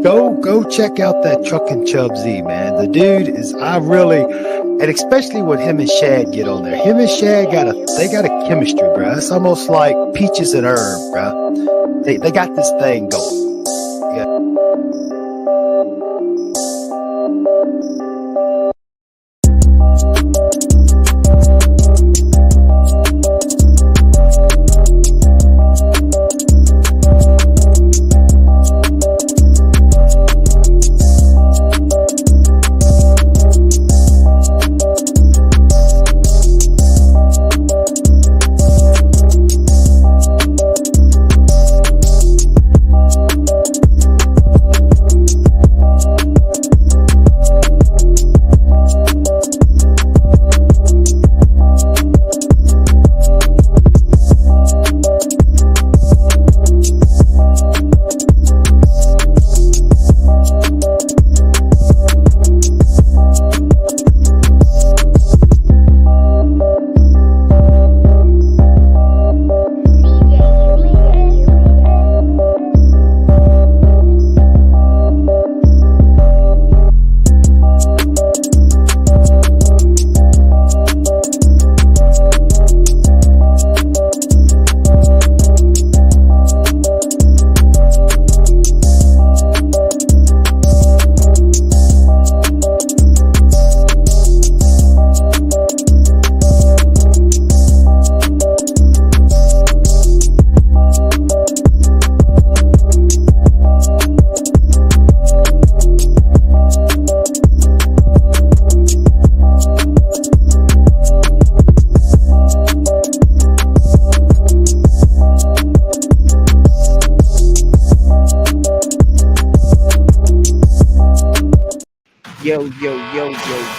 Go check out that Truck and Chub Z, man. The dude is and especially when him and Shad get on there. Him and Shad got a chemistry, bro. It's almost like peaches and herb, bro. They got this thing going. Yeah.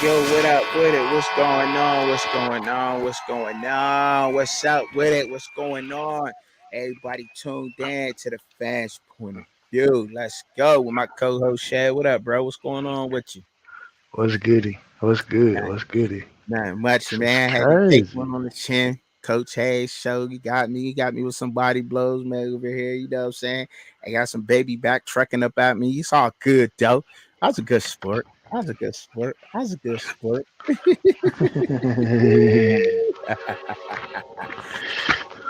What up with it? What's going on? What's going on? What's going on? What's up with it? What's going on? Everybody tuned in to the Fans Point of View. Let's go with my co-host Shad. What up, bro? What's going on with you? What's goody? What's good? Not, What's goody? not much, It's man. Had to take crazy. one on the chin. Coach Hayes show. You got me. You got me with some body blows, man, over here. You know what I'm saying? I got some baby back trekking up at me. It's all good, though. That was a good sport. That was a good sport. That was a good sport.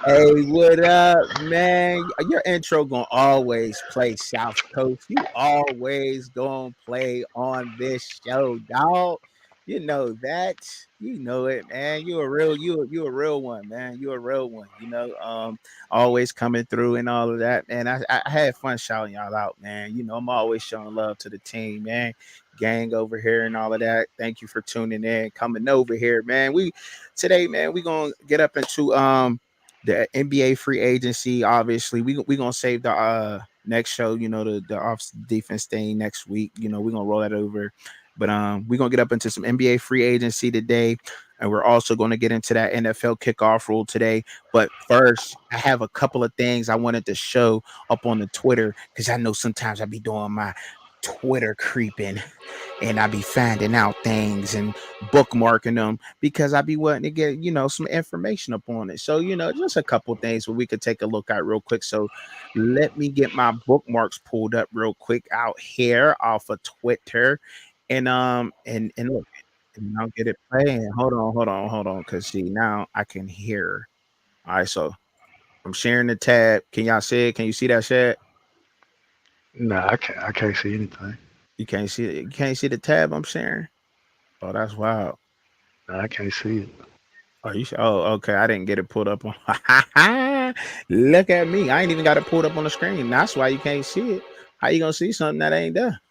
Hey, what up, man? Your intro gonna always play South Coast. You always gonna play on this show, dog. You know that. You know it, man. You a real one, man. You a real one. Always coming through and all of that, man. I had fun shouting y'all out, man. I'm always showing love to the team, man. Gang over here and all of that. Thank you for tuning in, coming over here, man. Today, man, we gonna get up into the NBA free agency. Obviously, we gonna save the next show. The off defense thing next week. We're gonna roll that over, but we're gonna get up into some NBA free agency today, and we're also gonna get into that NFL kickoff rule today. But first, I have a couple of things I wanted to show up on the Twitter because I know sometimes I be doing my Twitter creeping and I be finding out things and bookmarking them because I be wanting to get, some information upon it. So, just a couple things where we could take a look at real quick. So let me get my bookmarks pulled up real quick out here off of Twitter. And look, and I'll get it playing. Hold on. Cause see, now I can hear. All right, so I'm sharing the tab. Can y'all see it? Can you see that shit? Nah, I can't. I can't see anything. You can't see it. You can't see the tab I'm sharing. Oh, that's wild. Nah, I can't see it. Are you? Oh, okay. I didn't get it pulled up on. Look at me. I ain't even got it pulled up on the screen. That's why you can't see it. How you gonna see something that ain't there?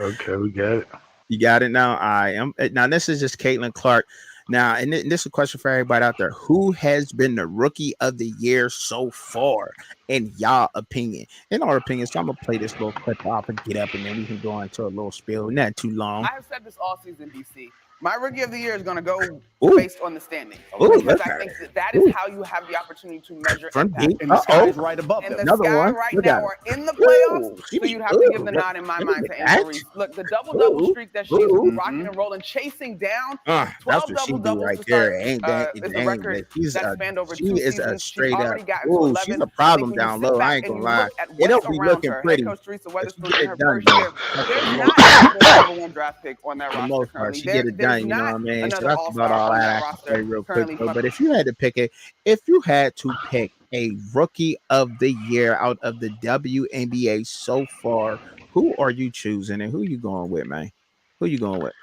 Okay, we got it. You got it now. I am. Now this is just Caitlin Clark. Now, and this is a question for everybody out there: who has been the rookie of the year so far, in y'all opinion? In our opinion, so I'm gonna play this little clip off and get up, and then we can go into a little spiel. Not too long. I have said this all season, DC. My rookie of the year is going to go Ooh, based on the standings ooh, because look I at think it. that is Ooh, how you have the opportunity to measure from impact. deep. And the sky is right above And them. the Another Sky one. right Look now at are in the it. playoffs, Ooh, so she. you'd have to give Ooh, the look, nod in my look mind at to Angel that. Reese. Look, the double Ooh, streak that she's ooh. rocking and rolling, chasing down That's 12 what she double do doubles right to start there. Ain't that is a dang record that she's that a spanned over she 2 is a seasons. She's straight up. already gotten to Ooh, she's 11. a I think problem when you down sit low. I back ain't and gonna you lie. look at It what's don't be around looking her, head pretty, coach Teresa but she Weatherspoon get in it her done first though. year, For there's the most not part. another number one draft pick on that For the roster most part, currently. she get it There's done. You know not what I mean? So another that's about all-star all on that that I can say roster real quick currently. though. But if you had to pick it, if you had to pick a rookie of the year out of the WNBA so far, who are you choosing and who you going with, man? Who you going with?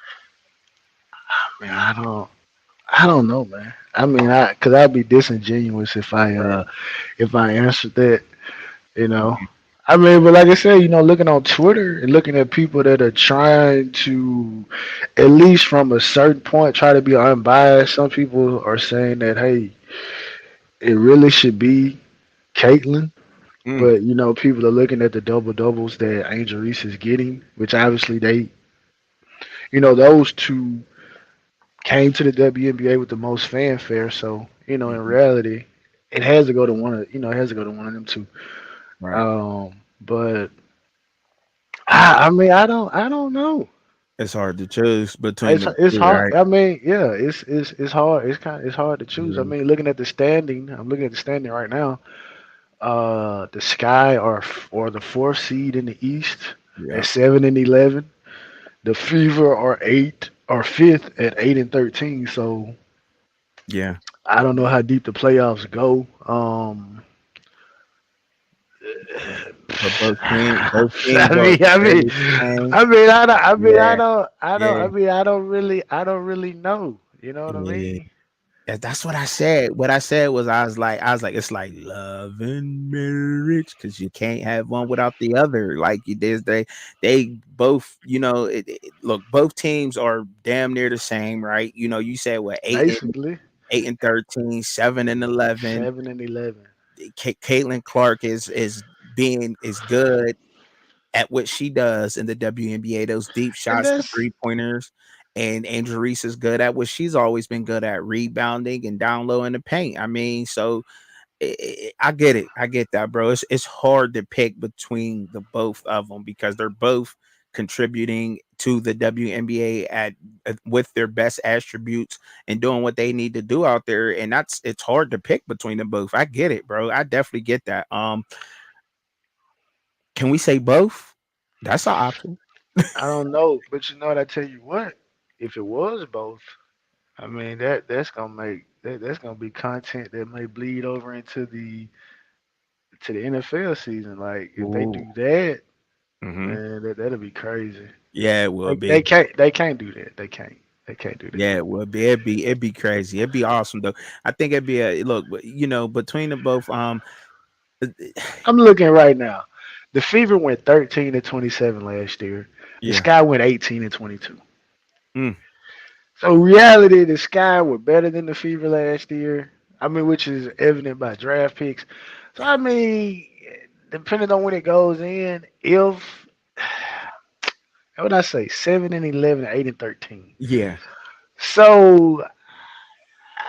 Man, I don't know, man. I mean, cause I'd be disingenuous Right. if I answered that, you know. I mean, but like I said, looking on Twitter and looking at people that are trying to, at least from a certain point, try to be unbiased. Some people are saying that, hey, it really should be Caitlyn. Mm, But people are looking at the double doubles that Angel Reese is getting, which obviously those two came to the WNBA with the most fanfare. So in mhm. reality, it has to go to it has to go to one of them two. Right. But I mean, I don't know. It's hard to choose between It's the it's two, hard. right? I mean, yeah, it's hard. It's hard to choose. I Mhm. mean, looking at the standing, I'm looking at the standing right now. The Sky are the fourth seed in the East Yeah. at 7-11. The Fever are fifth at 8-13. So Yeah. I don't know how deep the playoffs go. But both teams I are mean, I mean, fairly the same. I mean, I don't, I mean, Yeah. Yeah. I don't really know. You know what I Yeah. mean? That's what I said. What I said was I was like, it's like love and marriage because you can't have one without the other. Like you did, they both, look, both teams are damn near the same, right? You said what Basically, 8-13, 7-11. 7-11, Caitlin Clark is good at what she does in the WNBA, those deep and shots, the that's. three pointers. And Angel Reese is good at what she's always been good at, rebounding and down low in the paint. I mean, so I get it. I get that, bro. It's hard to pick between the both of them because they're both contributing to the WNBA with their best attributes and doing what they need to do out there. And it's hard to pick between them both. I get it, bro. I definitely get that. Can we say both? That's an option. I don't know, but what? I tell you what, if it was both, I mean that's gonna be content that may bleed over into the NFL season. Like if they Ooh. do that, Hmm. man, that'll be crazy. Yeah, it will Like be. they can't do that. They can't do that. Yeah, it would be. It'd be crazy. It'd be awesome though. I think it'd be a look. Between the both. uh, I'm looking right now. The Fever went 13-27 last year. The yeah. Sky went 18-22. Mm, So reality, the Sky were better than the Fever last year. I mean, which is evident by draft picks. So I mean, depending on when it goes in, if how would I say 7-11, 8-13. yeah. So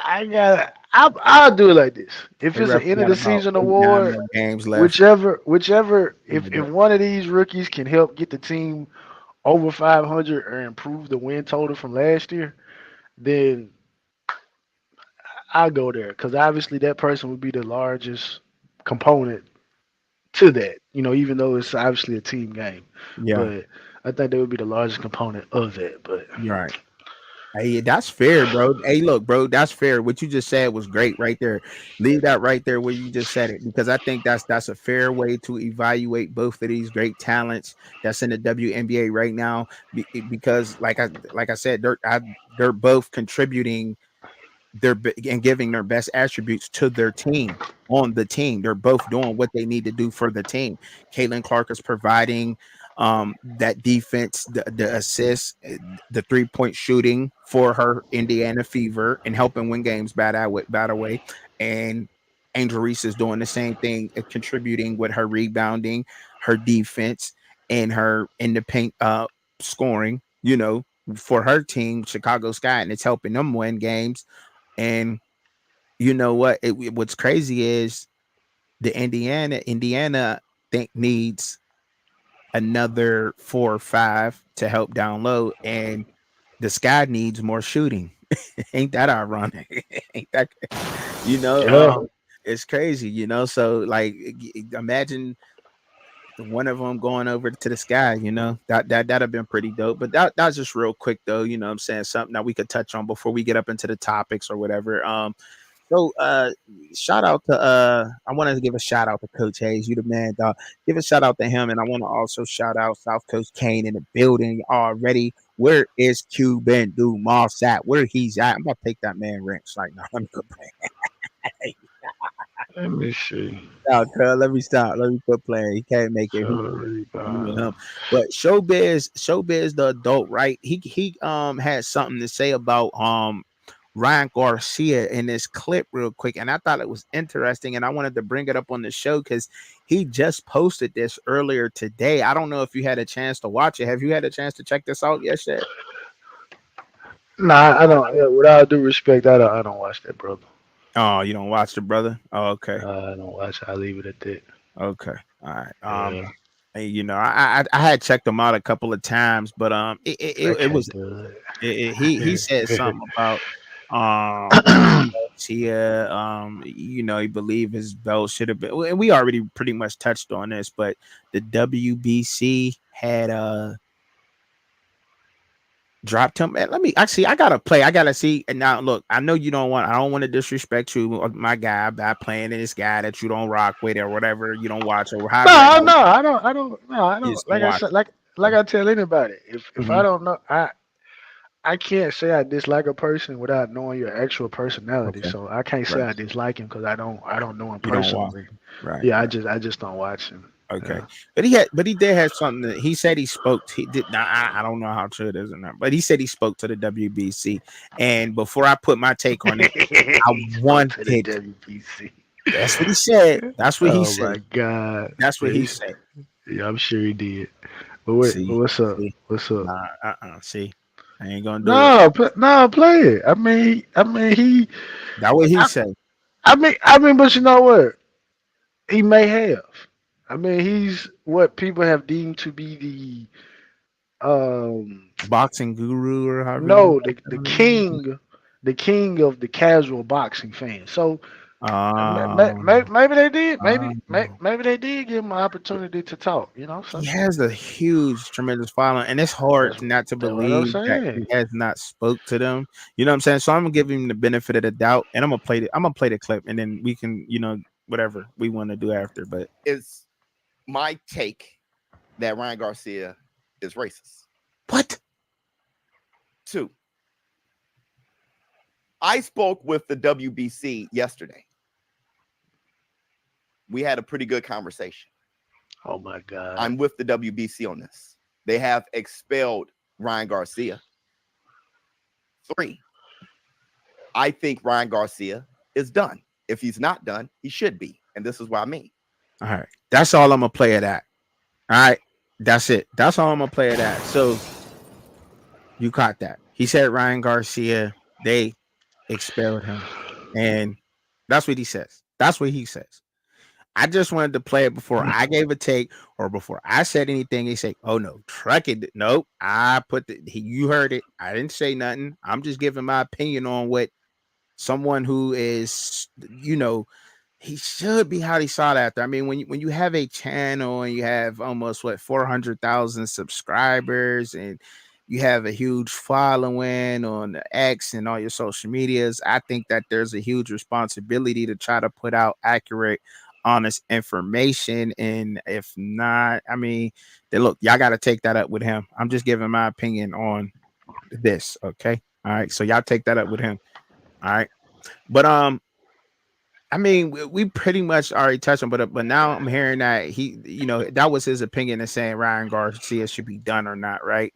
I'll do it like this. If They it's an roughly end of got the about season 8, 9 award, more games left. whichever, Something like if that. one of these rookies can help get the team over 500 or improve the win total from last year, then I'll go there because obviously that person would be the largest component to that. Even though it's obviously a team game, Yeah. but I think they would be the largest component of that. But Right. Hey, that's fair, bro. Hey, look, bro, that's fair. What you just said was great right there. Leave that right there where you just said it because I think that's a fair way to evaluate both of these great talents that's in the WNBA right now. Because, like I said, they're both contributing and giving their best attributes to their team on the team. They're both doing what they need to do for the team. Caitlin Clark is providing that defense, the assists, the 3-point shooting for her Indiana Fever and helping win games bad away. And Angel Reese is doing the same thing, contributing with her rebounding, her defense, and her in the paint scoring, for her team, Chicago Sky, and it's helping them win games. And you know what? What's crazy is the Indiana think needs another 4 or 5 to help down low, and the Sky needs more shooting. Ain't that ironic? Ain't that you know? Yeah. It's crazy, you know. So like, imagine one of them going over to the Sky. You know that'd have been pretty dope. But that's just real quick though. You know what I'm saying, something that we could touch on before we get up into the topics or whatever. So shout out to I wanted to give a shout out to Coach Hayes. You the man, dog. Give a shout out to him, and I want to also shout out South Coast Kane in the building already. Where is Cuban Dumas at? Where he's at? I'm about to take that man wrench. Like, no, let me quit playing. Let me see. Stop, cuz. Let me stop. Let me quit playing. He can't make it. Sorry, You and him. But Showbiz, the adult, right? He had something to say about Ryan Garcia in this clip real quick, and I thought it was interesting, and I wanted to bring it up on the show because he just posted this earlier today. I don't know if you had a chance to watch it. Have you had a chance to check this out yet, Shad? Nah, I don't. Yeah, with all due respect, I don't watch that, brother. Oh, you don't watch the brother? Oh, okay. I don't watch. I leave it at that. Okay. All right. Yeah, And, you know, I had checked him out a couple of times, but I it can't was do he said it. something about Garcia, you know, he believed his belt should have been, and we already pretty much touched on this, but the WBC had dropped him. And let me actually, I gotta play. I gotta see. And now, look, I know you don't want. I don't want to disrespect you, my guy, by playing this guy that you don't rock with or whatever. You don't watch or however the No, hell no, I don't. I don't. No, I you don't. just don't Like I watch. said, like I tell anybody, if I Mm-hmm. don't know, I can't say I dislike a person without knowing your actual personality. Okay, So I can't say right. I dislike him because I don't know him You don't watch. personally. Right, Yeah, right. I just don't watch him. Okay, Yeah. but he did have something that he said he spoke. He did not. I don't know how true it is or not, but he said he spoke to the WBC. And before I put my take on it, I He spoke to the wanted. WBC. That's what he said. That's what he Oh said. my God. That's what Yeah, he said. yeah, I'm sure he did. But See, what's up? see, What's up? nah, see, I ain't gonna do it. No, no, play it. He. That what he I, said. but you know what? He may have. He's what people have deemed to be um Boxing guru or however you no, want to the king of the casual boxing fan. So um, maybe they did. um, Maybe they did give him an opportunity to talk. You know, he so has a huge, tremendous following, and it's hard that's not to that's what I'm believe that he saying. has not spoke to them. You know what I'm saying? So I'm gonna give him the benefit of the doubt, and I'm gonna play the clip, and then we can, you know, whatever we want to do after. But Is my take that Ryan Garcia is racist. what? 2, I spoke with the WBC yesterday. We had a pretty good conversation. Oh my God. I'm with the WBC on this. They have expelled Ryan Garcia. 3, I think Ryan Garcia is done. If he's not done, he should be. And this is what I mean. All right, that's all I'm gonna play it at. All right, that's it. That's all I'm gonna play it at. So you caught that. He said Ryan Garcia, they expelled him. And that's what he says. That's what he says. I just wanted to play it before I gave a take or before I said anything. He said, "Oh no, truck it." Nope. You heard it. I didn't say nothing. I'm just giving my opinion on what someone who is, you know, he should be highly sought after. I mean, when you have a channel and you have almost 400,000 subscribers and you have a huge following on X and all your social medias, I think that there's a huge responsibility to try to put out accurate, honest information. And if not, I mean, then look, y'all got to take that up with him. I'm just giving my opinion on this. Okay. All right. So y'all take that up with him. All right. But I mean, we pretty much already touched on, but now I'm hearing that he, you know, that was his opinion in saying Ryan Garcia should be done or not, right?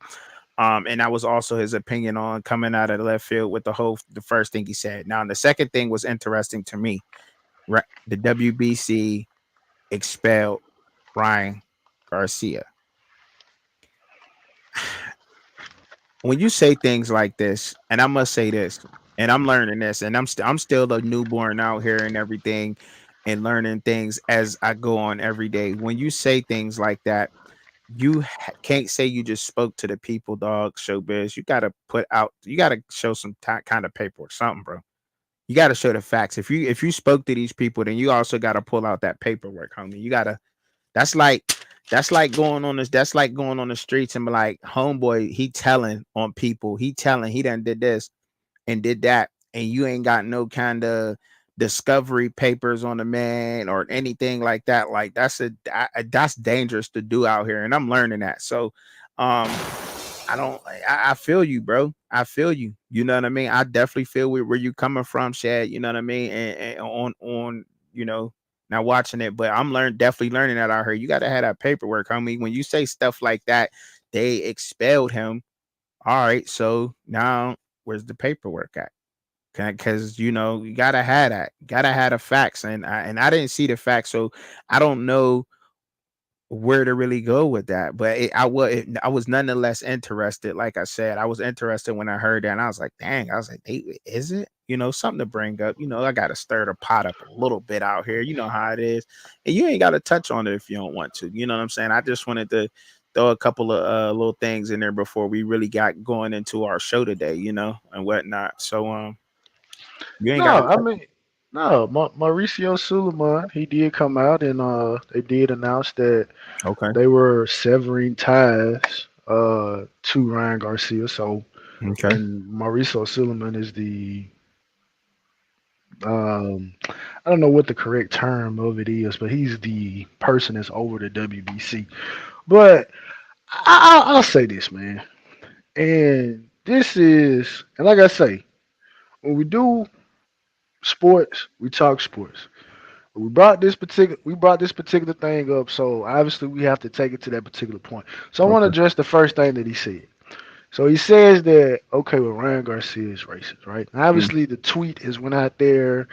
And that was also his opinion on coming out of the left field with the first thing he said. Now, the second thing was interesting to me. Right, the WBC expelled Ryan Garcia. when you say things like this, and I must say this, and I'm learning this, and I'm still a newborn out here and everything, and learning things as I go on every day. When you say things like that, you can't say you just spoke to the people, dog. Showbiz, you got to put out, you got to show some kind of paperwork, something, bro. You got to show the facts. If you spoke to these people, then you also got to pull out that paperwork, homie. You got to. That's like that's like going on this. That's like going on the streets and be like, homeboy, he telling on people. He telling he done did this and did that, and you ain't got no kind of discovery papers on the man or anything like that. Like that's dangerous to do out here, and I'm learning that. So, I don't. I feel you, bro. I feel you. You know what I mean. I definitely feel where you coming from, Shad. You know what I mean. And on you know now watching it, but I'm definitely learning that out here. You got to have that paperwork, homie. When you say stuff like that, they expelled him. All right, so now where's the paperwork at? Because you gotta have that, gotta have the facts, and I didn't see the facts, so I don't know where to really go with that. But I was nonetheless interested. Like I said, I was interested when I heard that, and I was like, dang, I was like, hey, is it? Something to bring up. I got to stir the pot up a little bit out here. You know how it is, and you ain't got to touch on it if you don't want to. You know what I'm saying? I just wanted to throw a couple of little things in there before we really got going into our show today, and whatnot. So you ain't got No, to. I mean, no. Mauricio Suleiman, he did come out and they did announce that Okay. they were severing ties to Ryan Garcia. So, Okay. and Mauricio Suleiman is the I don't know what the correct term of it is, but he's the person that's over the WBC. But I'll say this, man, and this is, and like I say, when we do sports, we talk sports. We brought this particular thing up, so obviously we have to take it to that particular point. So I want to Okay. address the first thing that he said. So he says that okay, well Ryan Garcia is racist, right? Mm. Obviously the tweet is went out there,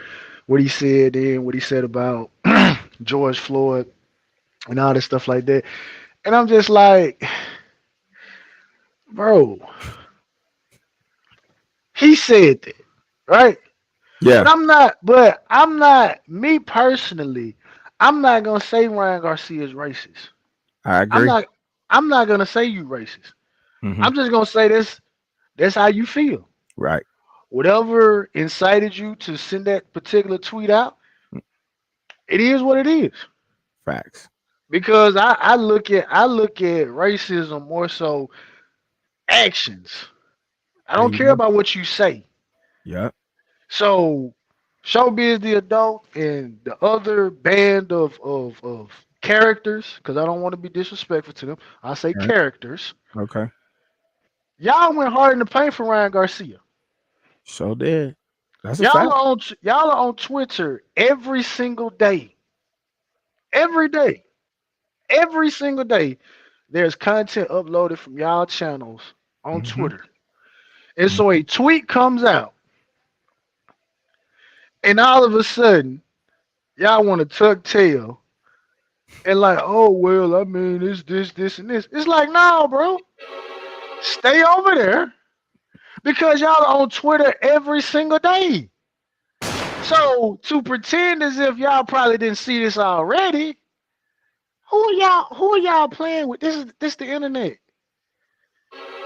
what he said then, what he said about George Floyd and all this stuff like that. And I'm just like, bro, he said that, right? Yeah, But I'm not me personally, I'm not gonna say Ryan Garcia is racist. I I'm agree. not I'm not gonna say you racist. Hmm. I'm just gonna say that's how you feel. Right. Whatever incited you to send that particular tweet out, it is what it is. Facts. Because I look at racism more so actions. I There don't you care go. about what you say. Yep. So Showbiz the adult and the other band of characters, because I don't want to be disrespectful to them. I say Right. characters. Okay. Y'all went hard in the paint for Ryan Garcia. So did. That's a Y'all fact. are on y'all are on Twitter every single day. Every day. Every single day. There's content uploaded from y'all channels on Hmm. Twitter. And so a tweet comes out, and all of a sudden, y'all want to tuck tail and like, oh well, I mean, it's this, and this. It's like, no, bro, stay over there because y'all are on Twitter every single day. So to pretend as if y'all probably didn't see this already, who are y'all playing with? This the internet.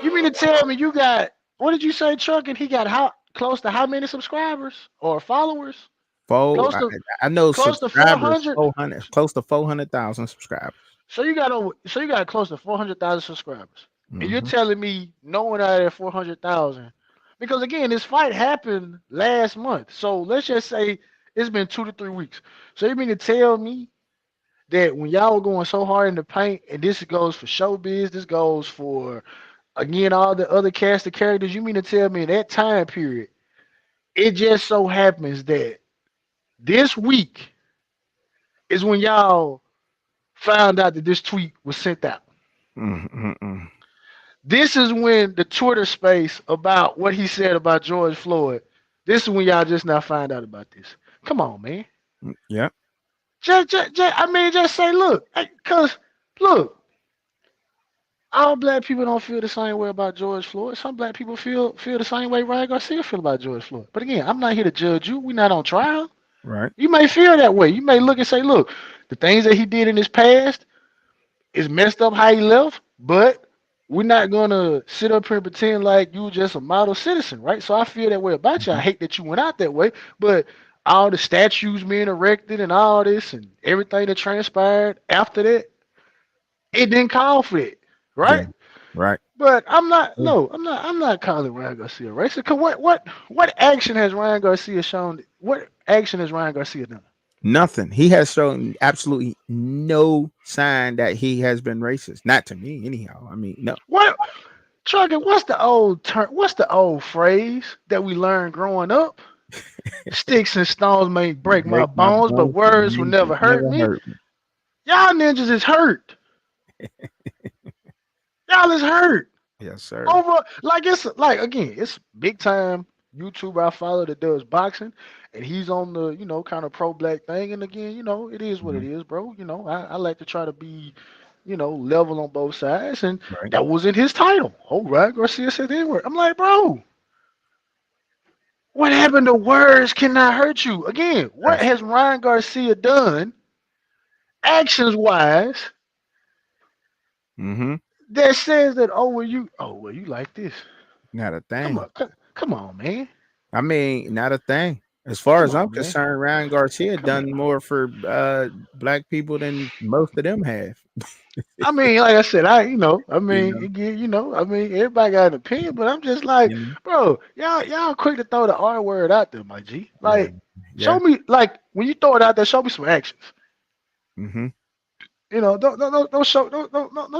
You mean to tell me you got, what did you say, Truck? And he got how close to how many subscribers or followers? Four. Close to I know close to four subscribers. hundred. 400, close to 400,000 subscribers. So you got close to 400,000 subscribers, and you're Hmm. telling me no one out of that 400,000, because again, this fight happened last month. So let's just say it's been 2 to 3 weeks. So you mean to tell me that when y'all were going so hard in the paint, and this goes for showbiz, this goes for again all the other cast of characters, you mean to tell me in that time period, it just so happens that this week is when y'all found out that this tweet was sent out? Mm-mm-mm. This is when the Twitter space about what he said about George Floyd. This is when y'all just now find out about this. Come on, man. Yep. I mean, just say, look, cause look, all black people don't feel the same way about George Floyd. Some black people feel the same way Ryan Garcia feel about George Floyd. But again, I'm not here to judge you. We're not on trial. Right. You may feel that way. You may look and say, look, the things that he did in his past is messed up how he left, but we're not gonna sit up here and pretend like you were just a model citizen, right? So I feel that way about you. I Mhm. hate that you went out that way, but all the statues being erected and all this and everything that transpired after that, it didn't call for it, Yeah. right? Right. But I'm not. Yeah. No, I'm not calling Ryan Garcia racist. Cause what action has Ryan Garcia shown? What action has Ryan Garcia done? Nothing. He has shown absolutely no sign that he has been racist. Not to me, anyhow. I mean, no. What Trucker? What's the old term? What's the old phrase that we learned growing up? Sticks and stones may break my Break my bones, but bones, but words will ninjas never hurt never me. hurt me. Y'all ninjas is hurt. Y'all is hurt. Yes, sir. Over like it's like again, it's big time YouTuber I follow that does boxing, and he's on the kind of pro black thing. And again, it is what it Mhm. is, bro. I like to try to be level on both sides, and Right. that was in his title. Oh, right, Garcia said the word. I'm like, bro, what happened to words cannot hurt you? Again, what That's has Ryan Garcia done, actions wise, mm-hmm. that says that well you like this? Not a Come thing. on, come on, man. I mean, not a thing. As far Come as I'm on, man. concerned, Ryan Garcia Come done on. more for black people than most of them have. I mean, like I said, I You mean, know, again, I mean, everybody got an opinion, but I'm just like, you know? bro, y'all quick to throw the R word out there, my G. Yeah. Like, Yeah. show me, like, when you throw it out there, show me some actions. Mm-hmm. Don't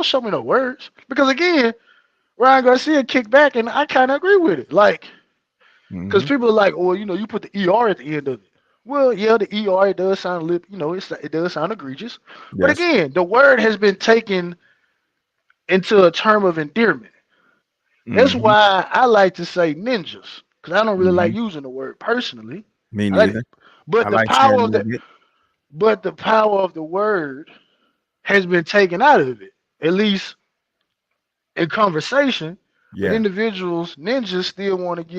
show me no words, because again, Ryan Garcia kicked back, and I kind of agree with it, like, because Mm-hmm. people are like, oh, you put the ER at the end of it. Well, yeah, the ER it does sound a little, it does sound egregious, but Yes. again, the word has been taken into a term of endearment. That's Mm-hmm. why I like to say ninjas, because I don't really Mm-hmm. like using the word personally. Me I like it, neither. I but the like saying power a of little the bit. word has been taken out of it, at least in conversation. But Yeah. individuals, ninjas, still want to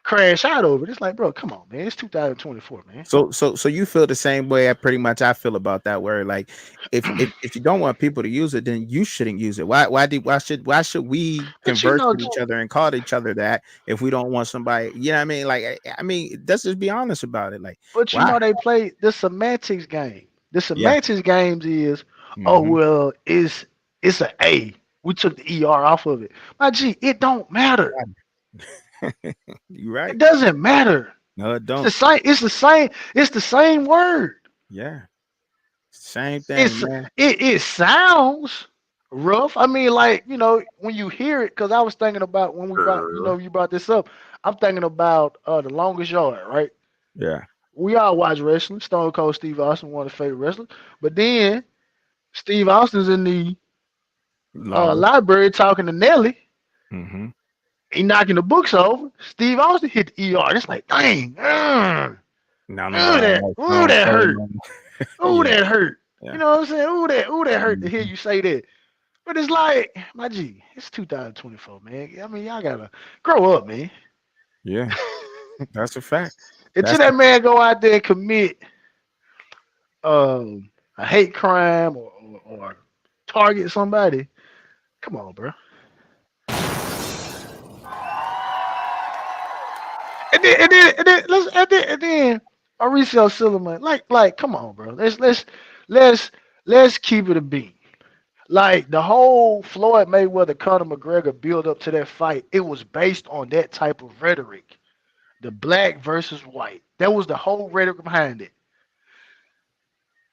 crash out over it. It's like, bro, come on, man. It's 2024, man. So you feel the same way I feel about that word. Like if you don't want people to use it, then you shouldn't use it. Why should we But you converse know, with each other and call each other that if we don't want somebody, you know what I mean? Like I mean, let's just be honest about it. Like why? they play the semantics game. The Yeah. semantics games is, oh Mm-hmm. well, it's an A. We took the ER off of it. My G, it don't matter. You're It right. doesn't matter. No, it It's the don't. same. It's the same. It's the same word. Yeah. Same thing, It's man. it sounds rough. I mean, like when you hear it, because I was thinking about when we brought you brought this up. I'm thinking about the longest yard, right? Yeah. We all watch wrestling. Stone Cold Steve Austin, one of the favorite wrestlers. But then Steve Austin's in the Long. library talking to Nelly. Mm-hmm. He knocking the books over. Steve Austin hit the ER. It's like, dang, Now nobody don't like Stone that Cold hurt. no more. Ooh, Yeah. that hurt. You Yeah. know what I'm saying? Ooh, that hurt to hear Mhm. you say that. But it's like, my G, it's 2024, man. I mean, y'all gotta grow up, man. Yeah. That's a fact. Until That's that man go out there and commit a hate crime or target somebody, come on, bro. And then Mauricio Silverman, like, come on, bro. Let's let's keep it a beat. Like the whole Floyd Mayweather Conor McGregor build up to that fight, it was based on that type of rhetoric. The black versus white. That was the whole rhetoric behind it.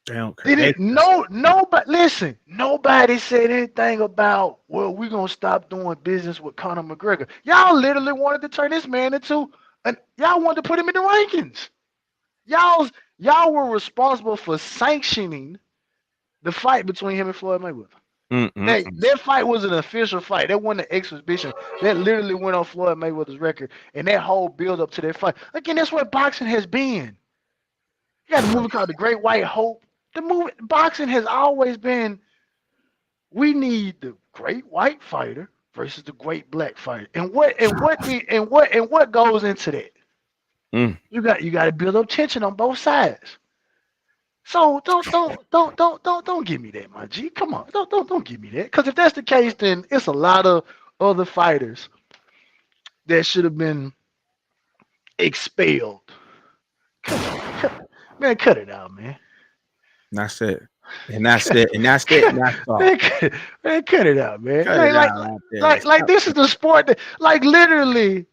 they don't care. Did it nobody listen, nobody said anything about well, we're gonna stop doing business with Conor McGregor. Y'all literally wanted to turn this man into y'all wanted to put him in the rankings. Y'all were responsible for sanctioning the fight between him and Floyd Mayweather. Mm-mm. That fight was an official fight. That wasn't an exhibition. That literally went on Floyd Mayweather's record. And that whole build up to that fight. Again, that's what boxing has been. You got a movie called The Great White Hope. boxing has always been, we need the great white fighter versus the great black fighter. And what goes into that? Mm. You got to build up tension on both sides. So don't give me that, my G. Come on, don't give me that. Because if that's the case, then it's a lot of other fighters that should have been expelled. Come on, man, cut it out, man. That's it. And that's it. And that's it. And that's all. Man, cut it out, man. Cut Like, it like, out out there. like this is the sport that, like, literally,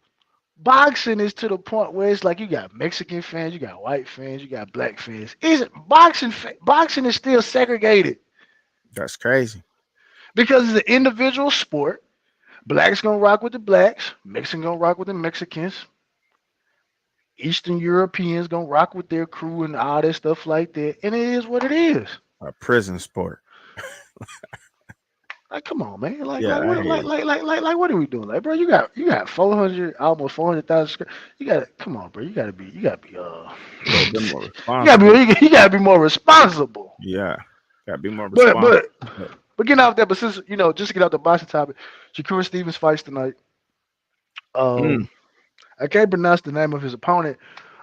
boxing is to the point where it's like you got Mexican fans, you got white fans, you got black fans. Isn't boxing is still segregated That's crazy. because it's an individual sport. Blacks gonna rock with the blacks, Mexican gonna rock with the Mexicans, Eastern Europeans gonna rock with their crew and all that stuff like that. And it is what it is. A prison sport. Like, come on, man. Like, Yeah, like, I what, hear like, what are we doing? Like, bro, you got 400, almost 400,000. You got to come on, bro. You got to be, you. A little bit more you responsible. you got to be more responsible. Yeah. Gotta be more But, responsible. but getting off that, but since just to get off the boxing topic, Shakur Stevens fights tonight. I can't pronounce the name of his opponent,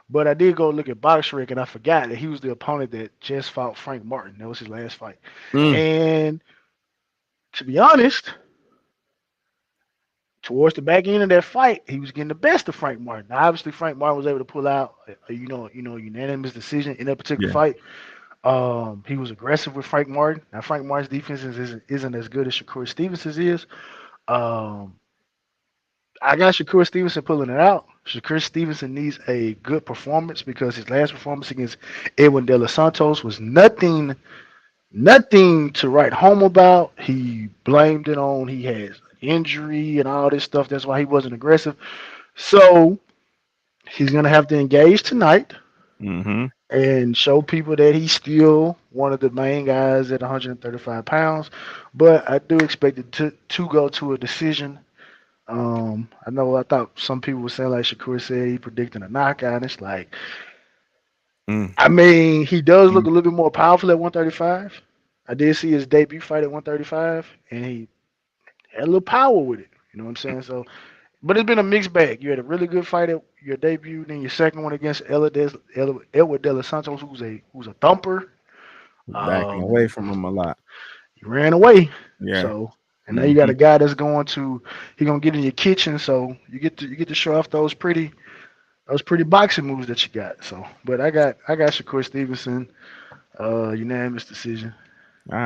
but I did go look at BoxRec and I forgot that he was the opponent that just fought Frank Martin. That was his last fight. And to be honest, towards the back end of that fight, he was getting the best of Frank Martin. Now, obviously, Frank Martin was able to pull out a unanimous decision in that particular Yeah. fight. He was aggressive with Frank Martin. Now, Frank Martin's defense isn't as good as Shakur Stevenson's is. I got Shakur Stevenson pulling it out. Shakur Stevenson needs a good performance because his last performance against Edwin De Los Santos was nothing to write home about. He blamed it on he has injury and all this stuff. That's why he wasn't aggressive. So he's gonna have to engage tonight and show people that he's still one of the main guys at 135 pounds. But I do expect it to go to a decision. I thought some people were saying, like Shakur said, he predicting a knockout. It's like, I mean, he does look a little bit more powerful at 135. I did see his debut fight at 135, and he had a little power with it. You know what I'm saying? So, but it's been a mixed bag. You had a really good fight at your debut, then your second one against Edward De Los Santos, who's a thumper. Backing away from him a lot. He ran away. Yeah. So, and now you got a guy that's gonna get in your kitchen. So you get to show off those pretty boxing moves that you got. So, but I got Shakur Stevenson, unanimous decision. All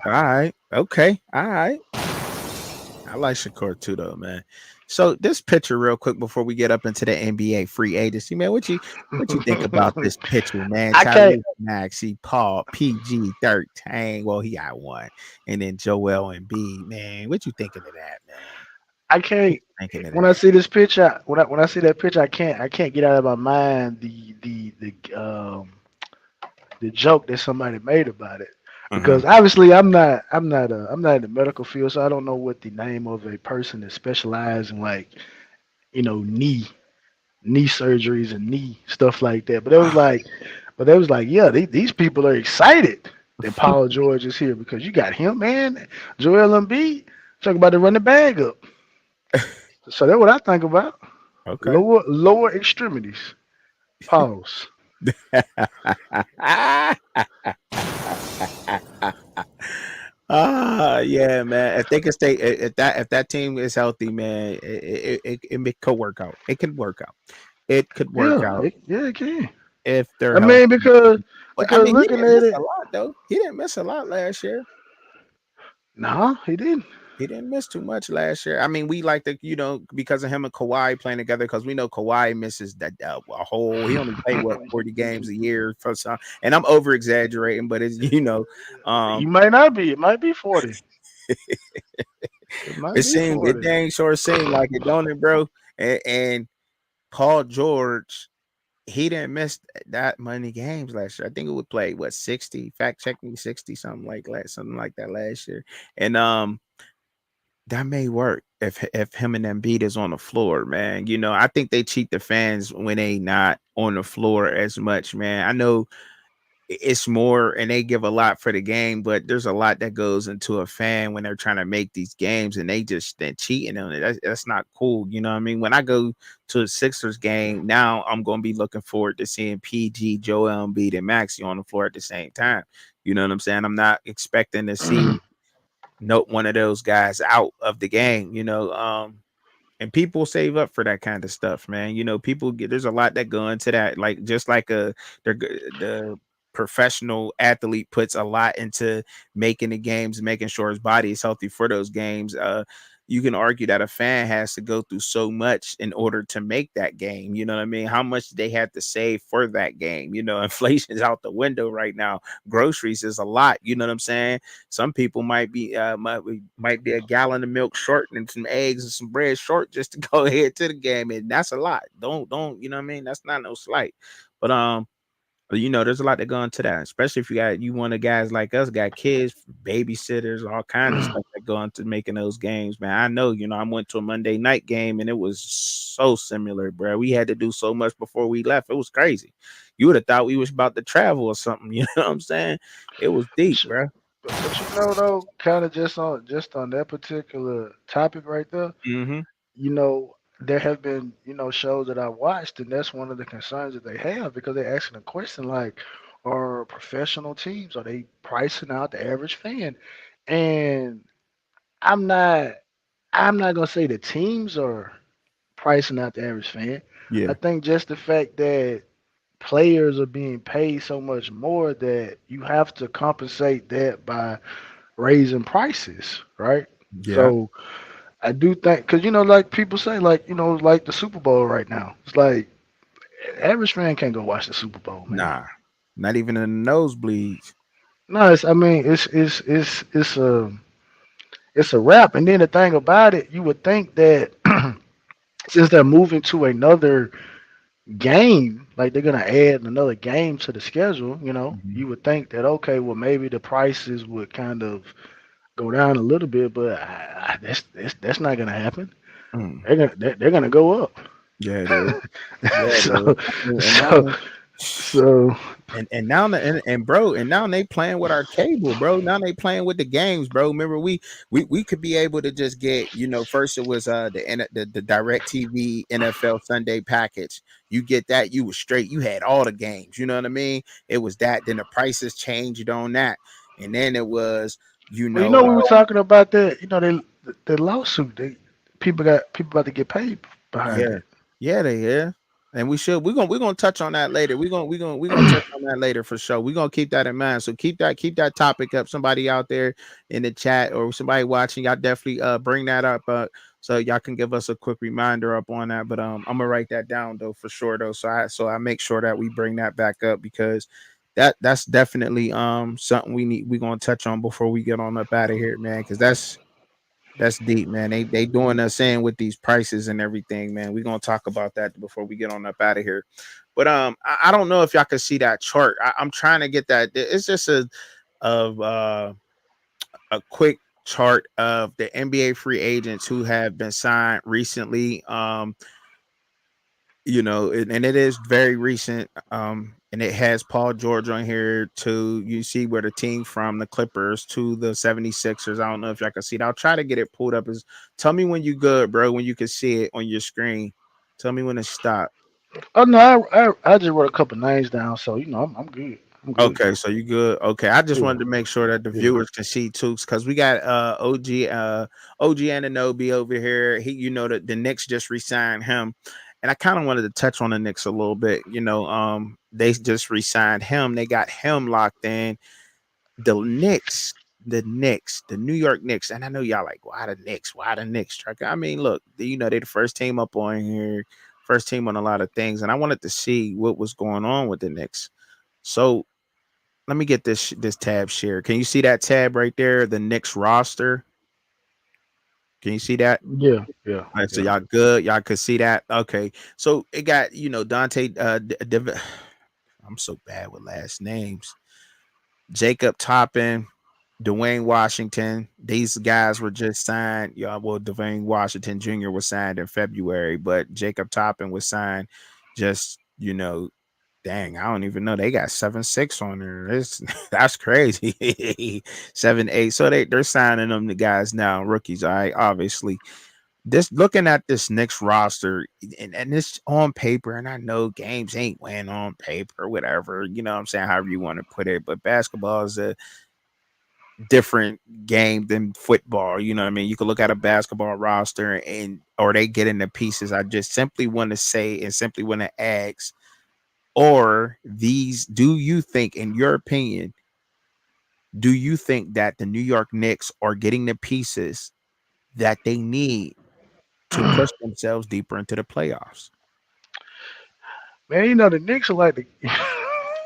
right. Okay. All right. I like Shakur too, though, man. So this picture, real quick, before we get up into the NBA free agency, man, what you think about this picture, man? Maxey, Paul, PG, 13. Well, he got one, and then Joel and B, man. What you thinking of that, man? I can't. When I see this picture, when I see that picture, I can't get out of my mind the joke that somebody made about it. Because obviously I'm not in the medical field, so I don't know what the name of a person that specializes in, like, knee surgeries and knee stuff like that. But it was like, yeah, these people are excited that Paul George is here because you got him, man. Joel Embiid talking about to run the bag up. So that's what I think about. Okay. Lower extremities. Pause. Yeah, man. If they can stay, if that team is healthy, man, it could work out. It could work out. It could work out. It can. If they're, because looking at it, a lot though. He didn't miss a lot last year. No, he didn't. He didn't miss too much last year. I mean, we like to, because of him and Kawhi playing together, because we know Kawhi misses that a whole. He only played 40 games a year for some, and I'm over exaggerating, but it's he might not be. It might be 40. It dang sure seemed like it, don't it, bro? And Paul George, he didn't miss that many games last year. I think it would play 60. Fact check me, 60 something like that last year, and that may work if him and Embiid is on the floor, man. I think they cheat the fans when they not on the floor as much, man. I know it's more, and they give a lot for the game, but there's a lot that goes into a fan when they're trying to make these games, and they just then cheating on it. That's not cool. You know what I mean? When I go to a Sixers game now, I'm going to be looking forward to seeing PG, Joel Embiid, and Maxey on the floor at the same time. You know what I'm saying? I'm not expecting to see one of those guys out of the game. And people save up for that kind of stuff, man. People get, there's a lot that go into that. Like just like the professional athlete puts a lot into making the games, making sure his body is healthy for those games. You can argue that a fan has to go through so much in order to make that game. You know what I mean? How much they have to save for that game. Inflation is out the window right now. Groceries is a lot. You know what I'm saying? Some people might be a gallon of milk short and some eggs and some bread short just to go ahead to the game, and that's a lot. Don't you know what I mean? That's not no slight, but there's a lot that go into that, especially if you one of the guys like us got kids, babysitters, all kind of stuff that go into making those games, man. I know, I went to a Monday night game and it was so similar, bro. We had to do so much before we left. It was crazy. You would have thought we was about to travel or something. You know what I'm saying? It was deep, bro. But though, kind of just on that particular topic right there, Mm-hmm. There have been, shows that I watched, and that's one of the concerns that they have because they're asking a question like, are professional teams, are they pricing out the average fan? And I'm not I'm not gonna say the teams are pricing out the average fan. I Yeah. think just the fact that players are being paid so much more that you have to compensate that by raising prices, right? Yeah. So I do think, because like people say, like like the Super Bowl right now. It's like average fan can't go watch the Super Bowl, man. Nah. Not even in the nosebleeds. No, I mean, it's a wrap. And then the thing about it, you would think that since they're moving to another game, like they're gonna add another game to the schedule, Mhm. you would think that okay, well maybe the prices would kind of go down a little bit, but that's not gonna happen. Mm. They're gonna go up. Yeah, it is. Yeah, it is. so And so now so and now and bro, and now they playing with our cable, bro. Now they playing with the games, bro. Remember, we could be able to just get, first it was the Direct TV NFL Sunday package. You get that, you was straight, you had all the games, you know what I mean? It was that, then the prices changed on that, and then it was, well, we were talking about that. The lawsuit. People about to get paid behind yeah, it. yeah, they yeah. And we're gonna touch on that later. We're gonna touch on that later for sure. We're gonna keep that in mind. So keep that topic up. Somebody out there in the chat or somebody watching, y'all definitely bring that up so y'all can give us a quick reminder up on that. But I'm gonna write that down though for sure though. So I make sure that we bring that back up because that's definitely something we're gonna touch on before we get on up out of here, man. Because that's deep, man. They doing us in with these prices and everything, man. We're gonna talk about that before we get on up out of here. But I don't know if y'all can see that chart. I'm trying to get that. It's just of a quick chart of the NBA free agents who have been signed recently. And it is very recent. And it has Paul George on here too. You see where the team from the Clippers to the 76ers. I don't know if y'all can see it. I'll try to get it pulled up. Tell me when you good, bro, when you can see it on your screen. Tell me when it stopped. Oh no, I just wrote a couple names down, so I'm good. I'm good. Okay, so you good. Okay. I just Yeah, wanted to make sure that the yeah. viewers can see too, because we got OG Ananobi over here. He, the Knicks just re-signed him. And I kind of wanted to touch on the Knicks a little bit. They just re-signed him. They got him locked in. The New York Knicks. And I know y'all like, why the Knicks? Why the Knicks? I mean, look, they the first team up on here, first team on a lot of things. And I wanted to see what was going on with the Knicks. So let me get this tab shared. Can you see that tab right there? The Knicks roster. Can you see that? Yeah, yeah, All right, so yeah. y'all good. Y'all could see that. Okay. So it got, Dante I'm so bad with last names. Jacob Toppin, Dwayne Washington. These guys were just signed. Yeah, well, Dwayne Washington Jr. was signed in February, but Jacob Toppin was signed just, Dang, I don't even know. They got 7-6 on there. That's crazy. 7-8. So they're signing them the guys now, rookies. All right, obviously. This looking at this Knicks roster, and it's on paper, and I know games ain't win on paper, whatever, you know what I'm saying, however you want to put it. But basketball is a different game than football. You know what I mean? You can look at a basketball roster and or they get into pieces. I just simply want to say and simply want to ask, or these, do you think, in your opinion, do you think that the New York Knicks are getting the pieces that they need to push themselves deeper into the playoffs? Man, you know the Knicks are like the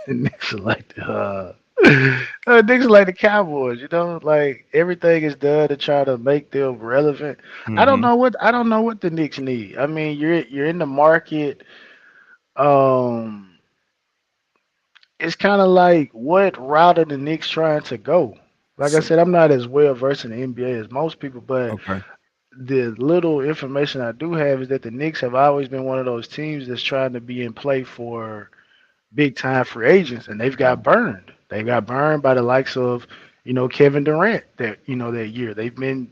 the Knicks are like the Knicks are like the Cowboys. You know, like everything is done to try to make them relevant. Mm-hmm. I don't know what the Knicks need. I mean, you're in the market. Um, it's kind of like what route are the Knicks trying to go? Like I So, said, I'm not as well versed in the NBA as most people, but okay. the little information I do have is that the Knicks have always been one of those teams that's trying to be in play for big time free agents, and they've got burned. They got burned by the likes of, Kevin Durant that year. They've been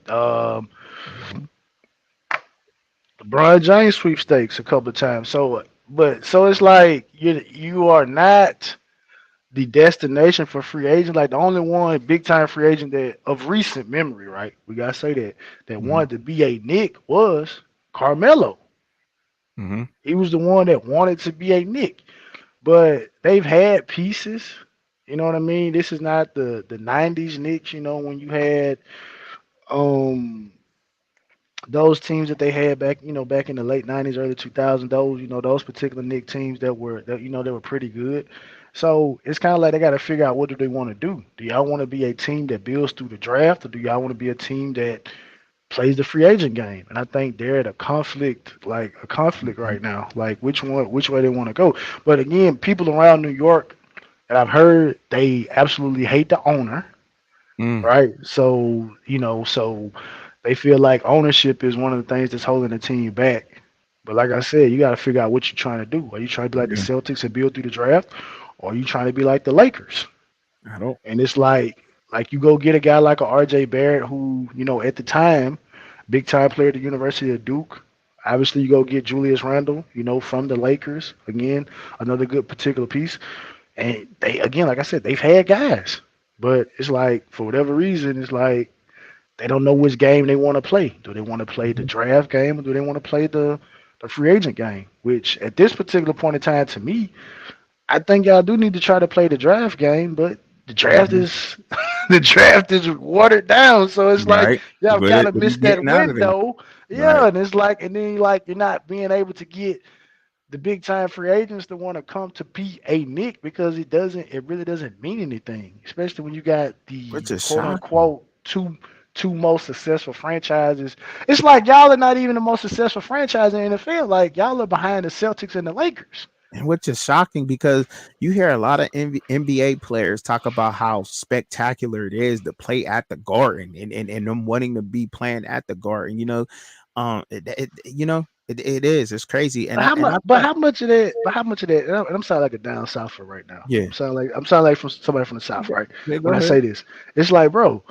LeBron James sweepstakes a couple of times. So it's like you are not the destination for free agents. Like the only one big time free agent that of recent memory, right? We gotta say that Mm-hmm. wanted to be a Knick was Carmelo. Mm-hmm. He was the one that wanted to be a Knick. But they've had pieces. You know what I mean? This is not the '90s Knicks. When you had um those teams that they had back, back in the late '90s, early 2000s. Those particular Knicks teams that were pretty good. So it's kind of like they got to figure out what do they want to do. Do y'all want to be a team that builds through the draft, or do y'all want to be a team that plays the free agent game? And I think they're at a conflict right now. Like which way they want to go. But again, people around New York that I've heard, they absolutely hate the owner, Mm. right? So they feel like ownership is one of the things that's holding the team back. But like I said, you got to figure out what you're trying to do. Are you trying to be like the Yeah. Celtics and build through the draft, or are you trying to be like the Lakers? I don't. And it's like you go get a guy like a RJ Barrett who, at the time, big time player at the University of Duke. Obviously, you go get Julius Randle, from the Lakers. Again, another good particular piece. And they, again, like I said, they've had guys. But it's like, for whatever reason, it's like they don't know which game they want to play. Do they want to play the draft game, or do they want to play the free agent game? Which at this particular point in time, to me, I think y'all do need to try to play the draft game, but the draft Mhm. is the draft is watered down. So it's like Right. y'all What kind are of you missed that getting out of there? window. Yeah, Right. and it's like, and then like you're not being able to get the big time free agents to want to come to be a Nick because it really doesn't mean anything, especially when you got the Which is quote shocking. unquote two most successful franchises. It's like y'all are not even the most successful franchise in the NFL. Like y'all are behind the Celtics and the Lakers. And which is shocking because you hear a lot of NBA players talk about how spectacular it is to play at the Garden and them wanting to be playing at the Garden. It is. It's crazy. And But I how and much? I But thought, how much of that? But how much of that? And I'm sounding like a down souther right now. yeah, I'm sounding like from somebody from the south, right? yeah, go When I ahead. say this, it's like, bro,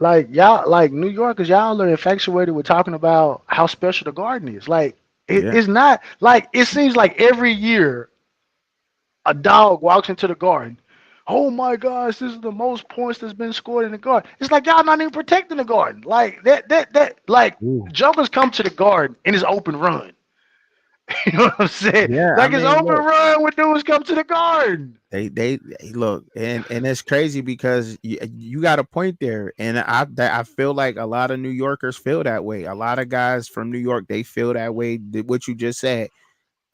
like y'all, like New Yorkers, y'all are infatuated with talking about how special the Garden is. Like Yeah. it's not like it seems like every year a dog walks into the Garden. Oh my gosh, this is the most points that's been scored in the Garden. It's like y'all not even protecting the Garden. Like like Ooh. Jokers come to the Garden in his open run. You know what I'm saying? Yeah. I Like his mean, open look. run when dudes come to the Garden. They look, and it's crazy because you got a point there, and I feel like a lot of New Yorkers feel that way. A lot of guys from New York, they feel that way. What you just said,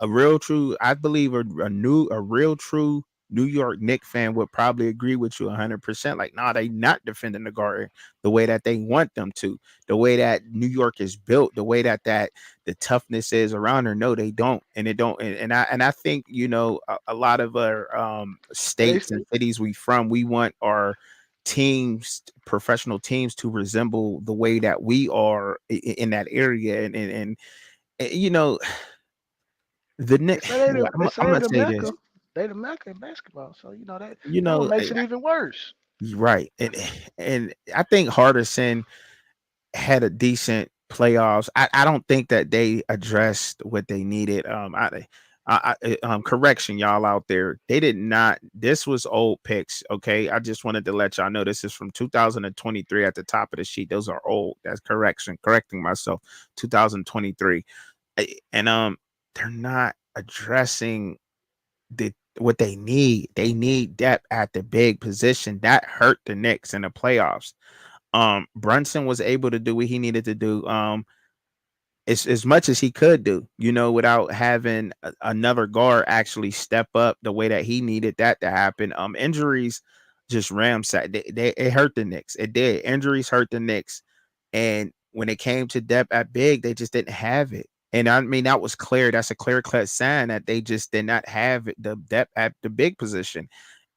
a real true, I believe a real true New York Knicks fan would probably agree with you 100%. Like, nah, they not defending the Garden the way that they want them to, the way that New York is built, the way that the toughness is around her. No, they don't, and it don't. And I think a lot of our But they states and cities we want our teams, professional teams, to resemble the way that we are in that area, and you know the they Nick. say they I'm the gonna say this. Mecca. they the mecca in basketball. So You that what know, makes it even worse. right. And I think Hardison had a decent playoffs. I don't think that they addressed what they needed. Correction, y'all out there. They did not. This was old picks. Okay, I just wanted to let y'all know this is from 2023 at the top of the sheet. Those are old. That's correction. Correcting myself. 2023, and they're not addressing what they need. They need depth at the big position. That hurt the Knicks in the playoffs. Brunson was able to do what he needed to do. As much as he could do, without having another guard actually step up the way that he needed that to happen. Injuries just ramsacked. It hurt the Knicks. It did. Injuries hurt the Knicks, and when it came to depth at big, they just didn't have it. And I mean, that was clear. That's a clear cut sign that they just did not have the depth at the big position,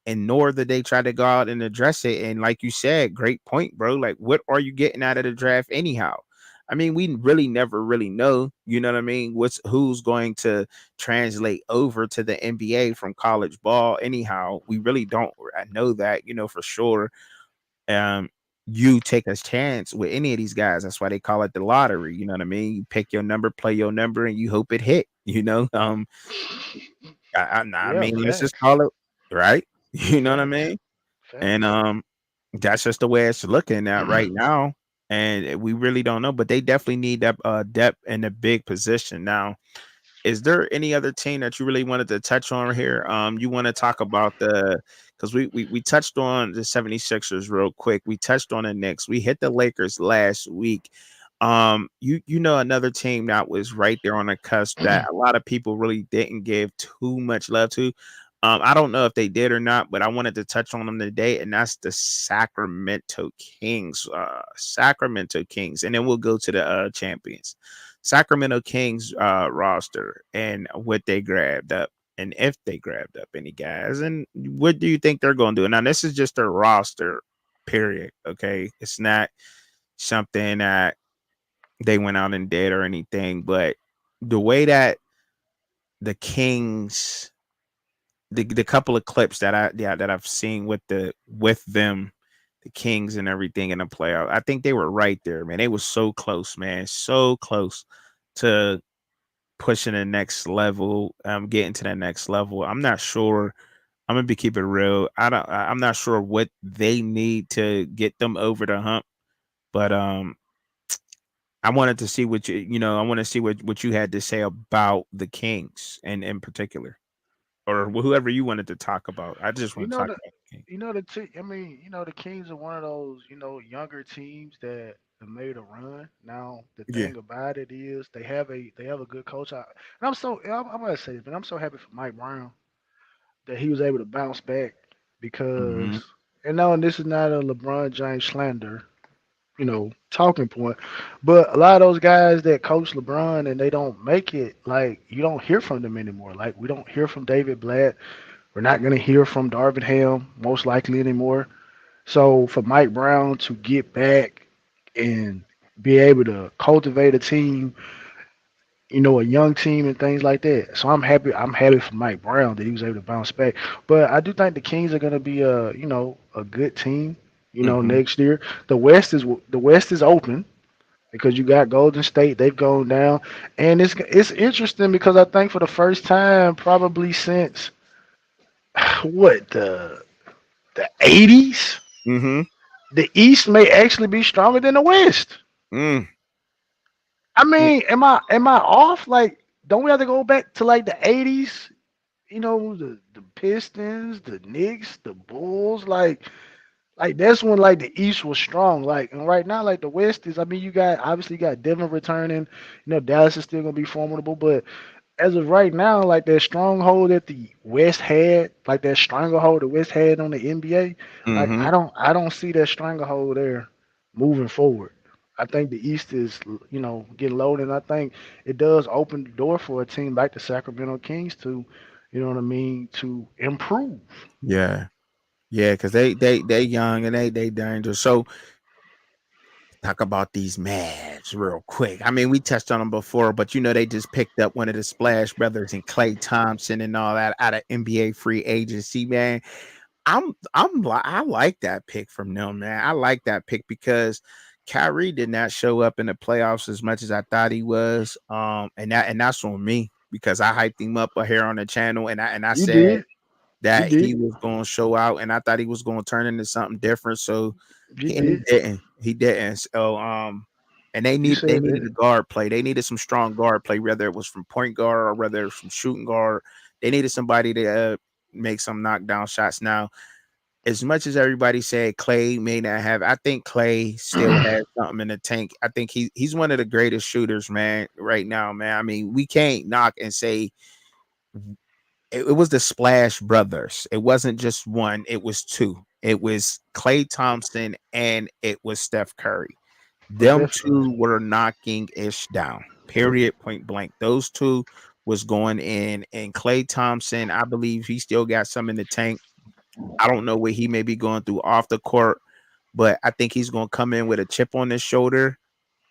and nor did they try to go out and address it. And like you said, great point, bro. Like, what are you getting out of the draft anyhow? I mean, we really never really know, you know what I mean? Who's going to translate over to the NBA from college ball anyhow? We really don't know that, for sure. Um, you take a chance with any of these guys. That's why they call it the lottery. You know what I mean? You pick your number, play your number, and you hope it hit. I Yeah, mean, let's just facts, call it right. You know what I facts, mean? And facts. that's just the way it's looking at right now. And we really don't know, but they definitely need that depth in a big position. Now, is there any other team that you really wanted to touch on here? You want to talk about because we touched on the 76ers real quick. We touched on the Knicks. We hit the Lakers last week. Another team that was right there on the cusp that a lot of people really didn't give too much love to. I don't know if they did or not, but I wanted to touch on them today, and that's the Sacramento Kings. Sacramento Kings, and then we'll go to the champions. Sacramento Kings roster and what they grabbed up, and if they grabbed up any guys, and what do you think they're going to do? Now, this is just their roster, period. Okay, it's not something that they went out and did or anything, but the way that the Kings, the couple of clips that I've seen with them, the Kings and everything in the playoff, I think they were right there, man. They was so close, man, so close to pushing the next level, getting to the next level. I'm not sure. I'm gonna be keep it real. I'm not sure what they need to get them over the hump, but I wanted to see I want to see what you had to say about the Kings and in particular, or whoever you wanted to talk about. I just You want to know talk the about the Kings. I mean, the Kings are one of those, younger teams that have made a run. Now the Yeah. thing about it is they have a good coach. And I'm gonna say this, but I'm so happy for Mike Brown that he was able to bounce back because Hmm. and this is not a LeBron James slander, talking point. But a lot of those guys that coach LeBron and they don't make it, like you don't hear from them anymore. Like we don't hear from David Blatt. We're not gonna hear from Darvin Ham most likely anymore. So for Mike Brown to get back and be able to cultivate a team, a young team and things like that. So I'm happy. I'm happy for Mike Brown that he was able to bounce back. But I do think the Kings are going to be a good team. Hmm. Next year the West is open because you got Golden State. They've gone down, and it's interesting because I think for the first time probably since what the 80s, Hmm. the East may actually be stronger than the West. Mm. I mean, am I off? Like, don't we have to go back to like the 80s? The Pistons, the Knicks, the Bulls, like that's when like the East was strong. Like, and right now, like the West is. I mean, you got Denver returning. Dallas is still gonna be formidable, but as of right now, like that stronghold that the West had, like that stranglehold the West had on the NBA, like Hmm. I don't see that stranglehold there moving forward. I think the East is, getting loaded, and I think it does open the door for a team like the Sacramento Kings to, you know what I mean, to improve. Yeah. Yeah, because they young and they dangerous. So talk about these Mavs real quick. I mean, we touched on them before, but they just picked up one of the Splash Brothers and Klay Thompson and all that out of NBA free agency, man. I like that pick from them, man. I like that pick because Kyrie did not show up in the playoffs as much as I thought he was. And that's on me because I hyped him up here on the channel and I You said did. You that he did. was going to show out and I thought he was going to turn into something different. So You and he did. didn't. He didn't. So and they You they said needed that. a guard play. They needed some strong guard play, whether it was from point guard or whether it was from shooting guard. They needed somebody to make some knockdown shots. Now, as much as everybody said Clay may not have, I think Clay still has something in the tank. I think he's one of the greatest shooters, man, right now, man. I mean, we can't knock and say it was the Splash Brothers. It wasn't just one, it was two. It was Clay Thompson and it was Steph Curry. Most Them definitely. two were knocking ish down. Period. Point blank. Those two was going in, and Clay Thompson, I believe he still got some in the tank. I don't know what he may be going through off the court, but I think he's going to come in with a chip on his shoulder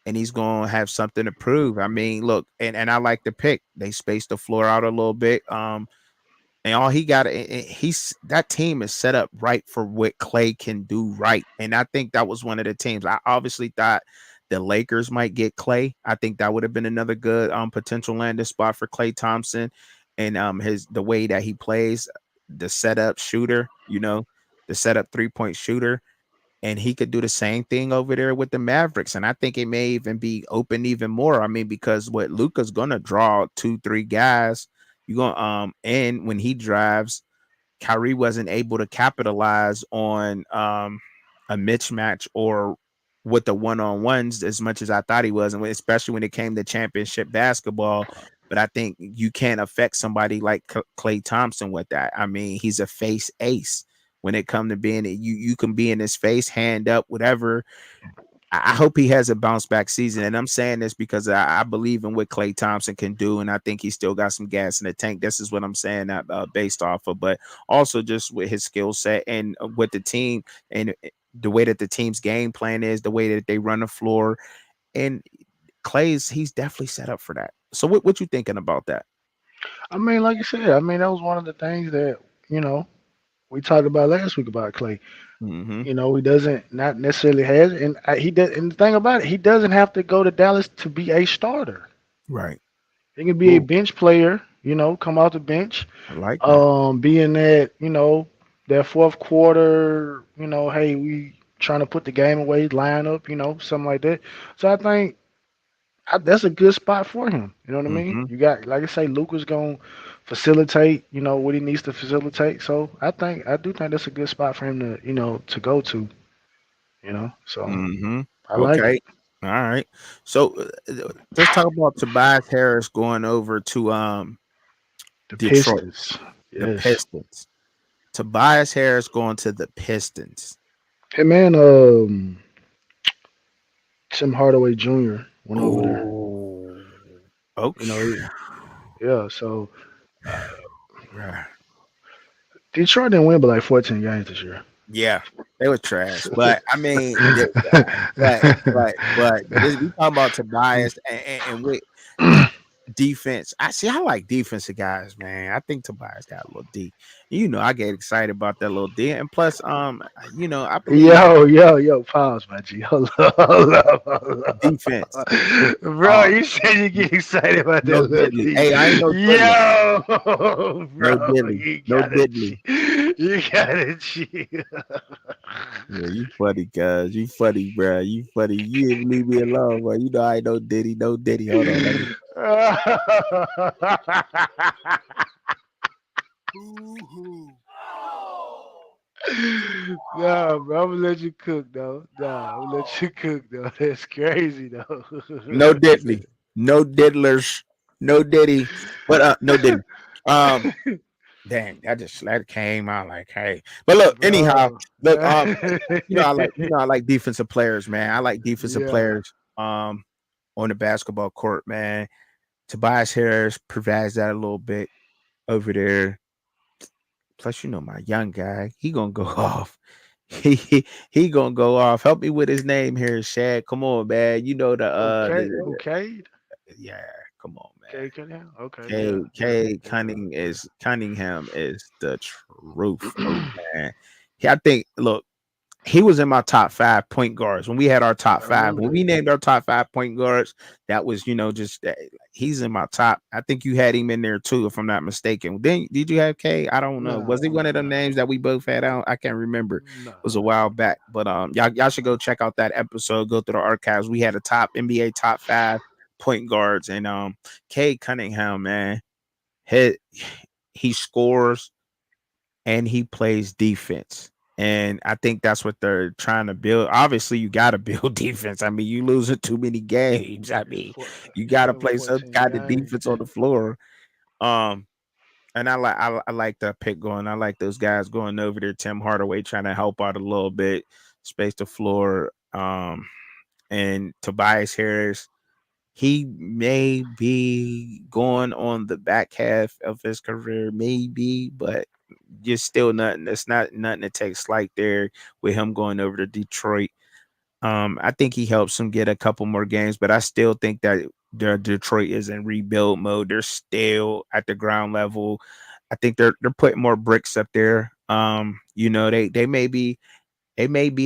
and he's going to have something to prove. I mean, look, and I like the pick. They spaced the floor out a little bit. And all he got, he's that team is set up right for what Clay can do right. And I think that was one of the teams. I obviously thought the Lakers might get Clay. I think that would have been another good potential landing spot for Clay Thompson and the way that he plays, the setup shooter, the setup 3-point shooter. And he could do the same thing over there with the Mavericks. And I think it may even be open even more. I mean, because what Luka's gonna draw 2-3 guys. You're gonna and when he drives, Kyrie wasn't able to capitalize on a mismatch or with the one-on-ones as much as I thought he was, and especially when it came to championship basketball. But I think you can't affect somebody like Klay Thompson with that. I mean, he's a face ace when it comes to being you can be in his face, hand up, whatever. I hope he has a bounce back season. And I'm saying this because I believe in what Klay Thompson can do. And I think he still got some gas in the tank. This is what I'm saying that based off of, but also just with his skill set and with the team and the way that the team's game plan is, the way that they run the floor. And he's definitely set up for that. So what you thinking about that? I mean, like you said, I mean that was one of the things that you know we talked about last week about Clay. Mm-hmm. He doesn't not necessarily has, and he does. And the thing about it, he doesn't have to go to Dallas to be a starter. Right. He can be a Cool. bench player. Come off the bench, I like that. being that that fourth quarter. Hey, we trying to put the game away, line up. Something like that. So I think that's a good spot for him. You know what I mean? Mm-hmm. You got, like I say, Luca's gonna facilitate. What he needs to facilitate. So I do think that's a good spot for him to to go to. So Mm-hmm. I like Okay. it. All right. So let's talk about Tobias Harris going over to The Detroit, Pistons. the Yes. Pistons. Tobias Harris going to the Pistons. Hey man, Tim Hardaway Jr. went over there. Oh, okay. Yeah. So uh, Right. Detroit didn't win but like 14 games this year. Yeah, they were trash. But I mean, but this, we talking about Tobias and with defense. I like defensive guys, man. I think Tobias got a little D. I get excited about that little D. And plus, I believe Yo, pause, my G. Hold up, defense. Bro, you said you get excited about that No little diddly. D. Hey, I ain't no diddler. Yo, No bro, diddly. you No gotta, diddly. you gotta chill. Yeah, you funny, guys. You funny, bro. You funny. You didn't leave me alone, bro. I ain't no diddy, no diddy. Hold on, let me. Nah, bro, I'm gonna let you cook though. Nah, I'm gonna let you cook though. That's crazy though. No diddly, no diddlers, no diddy, but no diddy. Um, dang, that came out like, hey. But look, anyhow, Bro. look, I like defensive players, man. I like defensive Yeah. players, on the basketball court, man. Tobias Harris provides that a little bit over there. Plus, my young guy, he gonna go off. he gonna go off. Help me with his name here, Shad. Come on, man. You know Okay, who Cade? yeah. Come on, man. Cade Cunningham. Okay, yeah, yeah, K yeah. Cunningham is the truth, man. Yeah, I think. Look, he was in my top 5 point guards when we had our top I five. remember When that. we named our top 5 point guards, that was just he's in my top. I think you had him in there too, if I'm not mistaken. Then did you have K? I don't know. Was he Nah, one of nah, them nah, names that we both had out? I can't remember. It nah. was a while back, but y'all should go check out that episode. Go through the archives. We had a top NBA top 5 point guards, and K Cunningham, man, he he scores and he plays defense. And I think that's what they're trying to build. Obviously, you got to build defense. I mean, you losing too many games. I mean, you He got to played with play some 14 kind of games. defense on the floor. Um, and I like that pick going. I like those guys going over there. Tim Hardaway trying to help out a little bit, space the floor. And Tobias Harris, he may be going on the back half of his career, maybe, but just still nothing. That's not nothing to take slight there with him going over to Detroit. I think he helps him get a couple more games, but I still think that Detroit is in rebuild mode. They're still at the ground level. I think they're putting more bricks up there. They may be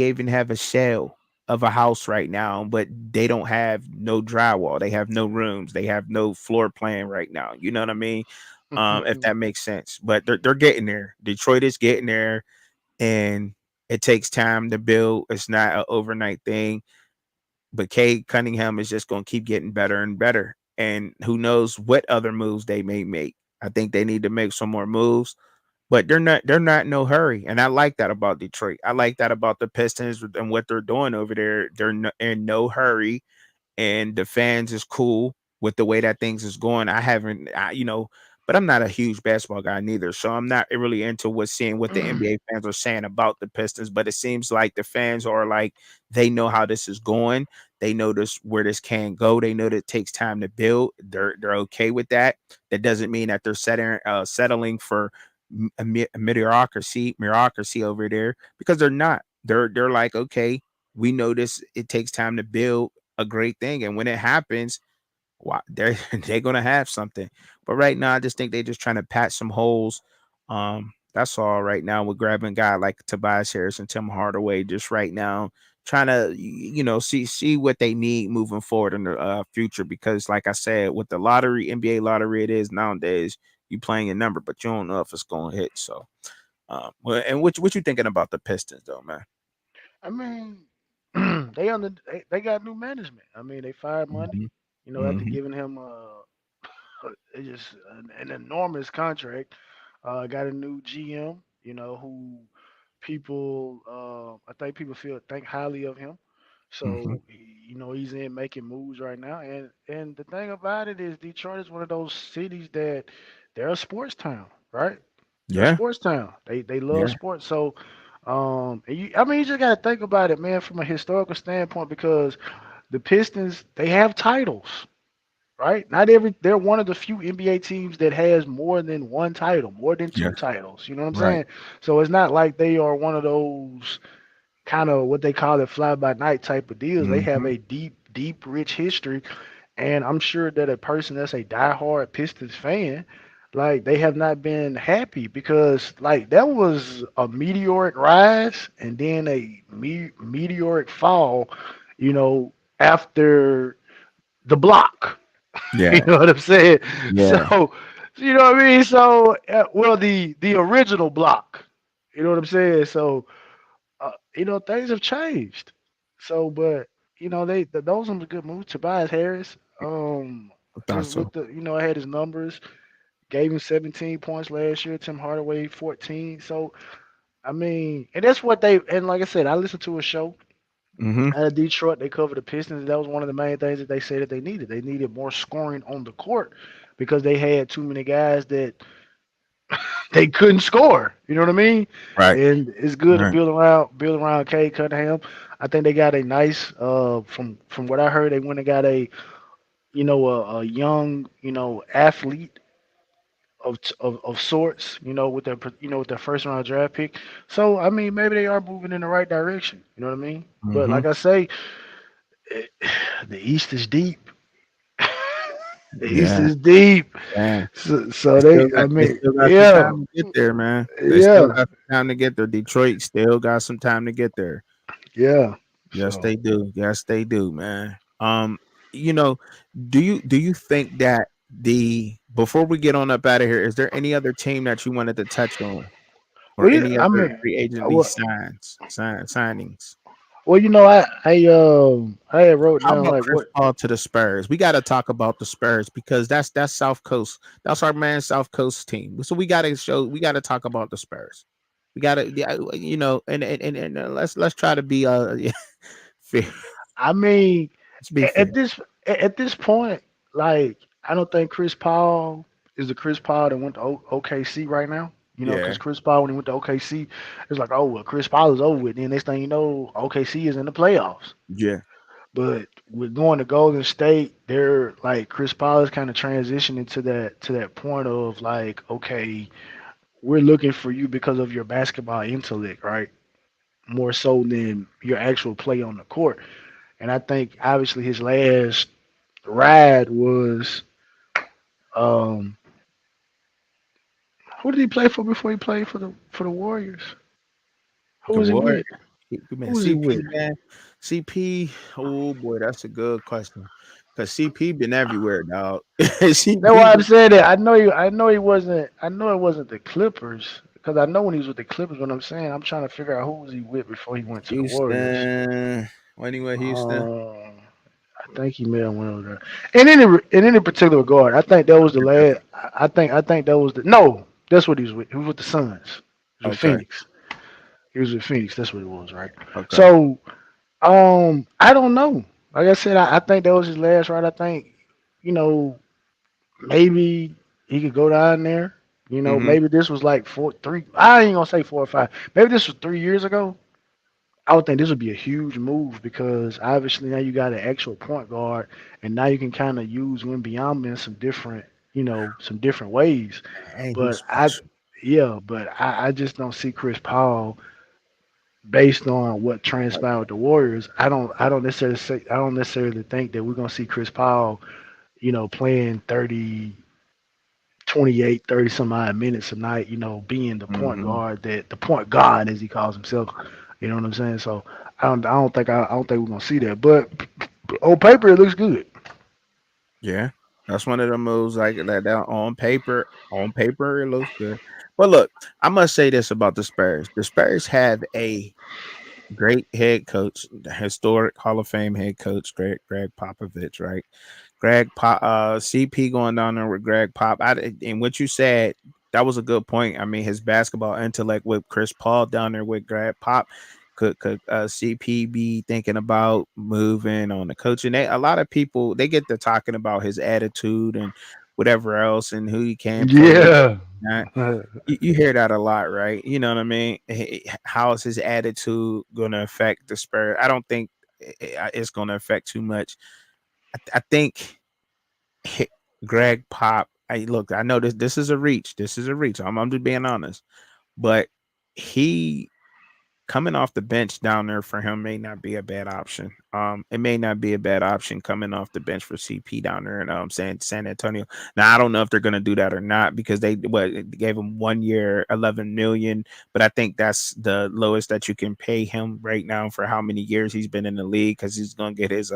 even have a shell of a house right now, but they don't have no drywall. They have no rooms. They have no floor plan right now. You know what I mean? If that makes sense. But they're getting there. Detroit is getting there, and it takes time to build. It's not an overnight thing. But Cade Cunningham is just going to keep getting better and better. And who knows what other moves they may make. I think they need to make some more moves, but they're not in no hurry. And I like that about Detroit. I like that about the Pistons and what they're doing over there. In no hurry, and the fans is cool with the way that things is going. But I'm not a huge basketball guy neither, so I'm not really into seeing what the NBA fans are saying about the Pistons. But it seems like the fans are like they know how this is going. They know this where this can go. They know that it takes time to build. They're okay with that. That doesn't mean that they're settling for a mediocrity over there, because they're not. They're like, okay, we know this. It takes time to build a great thing, and when it happens, wow, they're they're gonna have something. But right now, I just think they're just trying to patch some holes. That's all right now. We're grabbing a guy like Tobias Harris and Tim Hardaway just right now, trying to see what they need moving forward in the future. Because like I said, with the lottery, NBA lottery, it is nowadays. You playing a number, but you don't know if it's gonna hit. So, well, and what you thinking about the Pistons though, man? I mean, they got new management. I mean, they fired Monday. Hmm. After Hmm. giving him just an enormous contract. Got a new GM. Who people I think people think highly of him. Hmm. So he's in making moves right now. And the thing about it is Detroit is one of those cities that they're a sports town, right? They're a Yeah, sports town. They love yeah, sports. So I mean, you just got to think about it, man, from a historical standpoint, because the Pistons, they have titles, right? Not every they're one of the few NBA teams that has more than one title, more than yeah. two titles. You know what I'm Right. saying? So it's not like they are one of those kind of what they call it fly by night type of deals. They have Hmm. a deep, rich history, and I'm sure that a person that's a diehard Pistons fan, like they have not been happy because like that was a meteoric rise and then a meteoric fall, you know, after the block. You Yeah, know what I'm saying? yeah. So, you know what I mean? So, well, the original block. You know what I'm saying? So, things have changed. So, but those are the good moves. Tobias Harris, I thought just so. with I had his numbers. Gave him 17 points last year. Tim Hardaway 14. So, I mean, and that's what they. And like I said, I listened to a show Hmm. out of Detroit. They covered the Pistons. That was one of the main things that they said that they needed. They needed more scoring on the court because they had too many guys that they couldn't score. You know what I mean? Right. And it's good to Right. build around Cade Cunningham. I think they got a nice from what I heard, they went and got a young athlete of sorts, with their with their first round draft pick. So I mean, maybe they are moving in the right direction. You know what I mean? But Mm-hmm. like I say, it, the East is deep. The East Yeah. is deep. Yeah. So they, I They mean, still got some yeah, time to get there, man. They still yeah, got some time to get there. Detroit still got some time to get there. yeah. Yes, So they do. Yes, they do, man. You know, do you think that the before we get on up out of here, is there any other team that you wanted to touch on, or we, any I other mean, free agency well, signings? I had wrote How down about like Chris what. Paul to the Spurs? We got to talk about the Spurs because that's South Coast. That's our man South Coast team. So we got to show. We got to talk about the Spurs. We got to, yeah, and let's try to be fair. I mean, Let's be fair. at this point, like I don't think Chris Paul is the Chris Paul that went to OKC right now. Yeah, Because Chris Paul when he went to OKC, it's like, oh well, Chris Paul is over with. Then next thing you know, OKC is in the playoffs. yeah. But with going to Golden State, they're like Chris Paul is kind of transitioning to that point of like, okay, we're looking for you because of your basketball intellect, right? More so than your actual play on the court. And I think obviously his last ride was um who did he play for before he played for the Warriors? Who The was he Warriors. with? Who Man, was he CP, with? man. CP. Oh boy, that's a good question. Cause CP been everywhere, dog. That's CP why I'm been saying that. I know he wasn't the Clippers because I know when he was with the Clippers. What I'm saying, I'm trying to figure out who was he with before he went to the Warriors. Houston. When he went Houston. I think he may have went over there. In any particular regard, I think that was the last. I think that was the no. That's what he was with. He was with the Suns. He was with Okay. Phoenix. He was with Phoenix. That's what it was, right? Okay. So, I don't know. Like I said, I think that was his last ride. I think, you know, maybe he could go down there. Mm-hmm. Maybe this was like 4, 3. I ain't gonna say 4 or 5. Maybe this was 3 years ago. I would think this would be a huge move because obviously now you got an actual point guard, and now you can kind of use Wembyama in some different ways. Hey, he's But special. I just don't see Chris Paul based on what transpired with the Warriors. I don't necessarily think that we're gonna see Chris Paul, playing 30, 28, 30 some odd minutes a night, being Mm-hmm. the point guard as he calls himself. You know what I'm saying? So I don't think we're gonna see that. But on paper it looks good. Yeah, that's one of the moves like that on paper. On paper, it looks good. But look, I must say this about the Spurs. The Spurs have a great head coach, the historic Hall of Fame head coach, Greg Popovich, right? CP going down there with Greg Pop. And what you said, that was a good point. I mean, his basketball intellect with Chris Paul down there with Greg Pop. Could CP be thinking about moving on the coaching? A lot of people they get to talking about his attitude and whatever else and who he can play with. Yeah. You hear that a lot, right? You know what I mean? How is his attitude going to affect the Spurs? I don't think it's going to affect too much. I think Greg Pop. Look, I know this is a reach. This is a reach. I'm just being honest, but he coming off the bench down there for him may not be a bad option. It may not be a bad option coming off the bench for CP down there in San Antonio. Now I don't know if they're gonna do that or not because they gave him 1 year, 11 million, but I think that's the lowest that you can pay him right now for how many years he's been in the league because he's gonna get his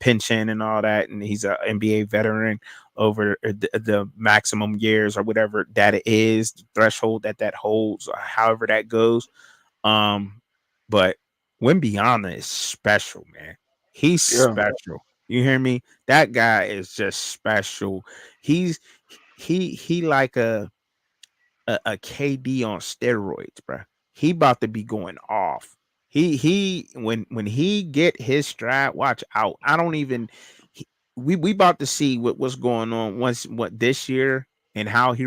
pension and all that, and he's an NBA veteran over the maximum years or whatever that it is, the threshold that holds, however that goes. But Wimbiana is special, man. He's Yeah. special. You hear me? That guy is just special. He's he like a KD on steroids, bro. He about to be going off. He when he get his stride, watch out. I don't even we about to see what's going on once what this year and how he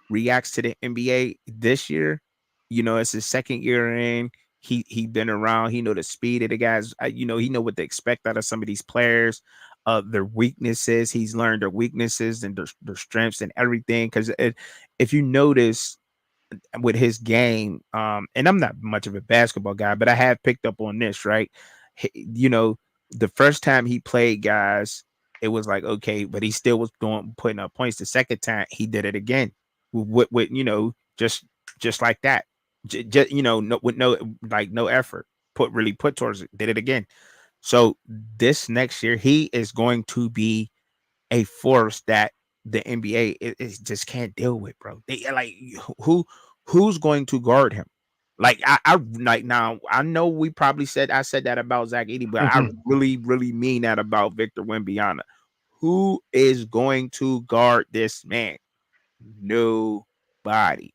reacts to the NBA this year. You know, it's his second year in. He been around. He know the speed of the guys. He know what to expect out of some of these players. their weaknesses. He's learned their weaknesses and their strengths and everything. Because if you notice with his game, and I'm not much of a basketball guy, but I have picked up on this, right? You know, the first time he played guys, it was like okay, but he still was putting up points. The second time he did it again with just like that, just no, with no like no effort put towards it, did it again. So this next year he is going to be a force that the NBA just can't deal with, bro. They like who's going to guard him? Like I like now I know we probably I said that about Zach Edey, but I really mean that about Victor Wembanyama. Who is going to guard this man? Nobody.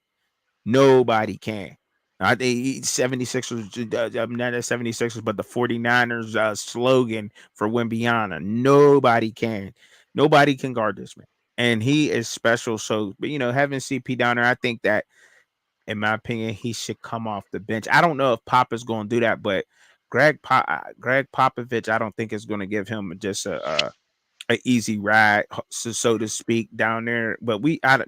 Nobody can. I think 76ers, not the 76ers, but the 49ers slogan for Wembyana. Nobody can. Nobody can guard this man. And he is special. So, but having CP down there, I think that, in my opinion, he should come off the bench. I don't know if Pop is going to do that, but Greg Popovich, I don't think is going to give him just a easy ride, so to speak, down there. But I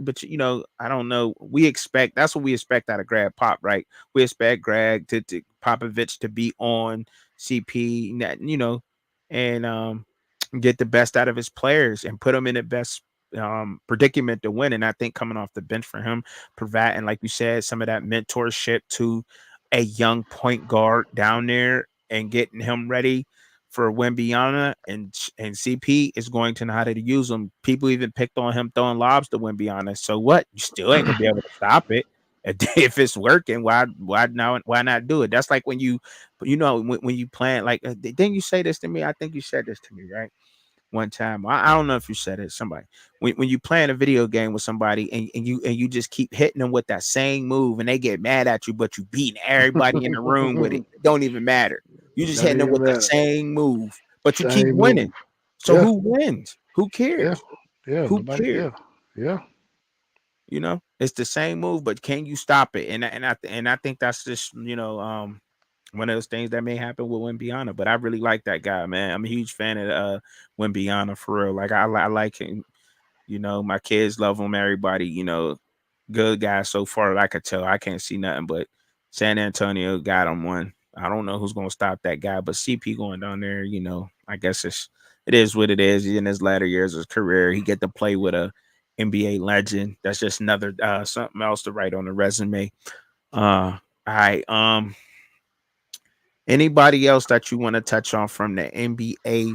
don't know. We expect that's what we expect out of Greg Pop, right? We expect Greg to Popovich to be on CP, and get the best out of his players and put them in the best predicament to win. And I think coming off the bench for him, providing, like you said, some of that mentorship to a young point guard down there and getting him ready for Wembyana and CP is going to know how to use them. People even picked on him throwing lobs to Wembyana. So what? You still ain't gonna be able to stop it. If it's working, why not do it? That's like when when you plan. Like, didn't you say this to me? I think you said this to me, right? One time. I don't know if you said it. Somebody when you playing a video game with somebody and you just keep hitting them with that same move and they get mad at you, but you beating everybody in the room with it. It don't even matter. You just hitting them with the same move, but you keep winning. So who wins? Who cares? Who cares? It's the same move, but can you stop it? And I think that's just one of those things that may happen with Wembyana. But I really like that guy, man. I'm a huge fan of Wembyana for real. Like I like him. My kids love him. Everybody, good guy so far. I could tell. I can't see nothing but San Antonio got him one. I don't know who's gonna stop that guy, but CP going down there, I guess it is what it is. He's in his latter years of his career. He get to play with a NBA legend. That's just another something else to write on the resume. All right. Anybody else that you want to touch on from the NBA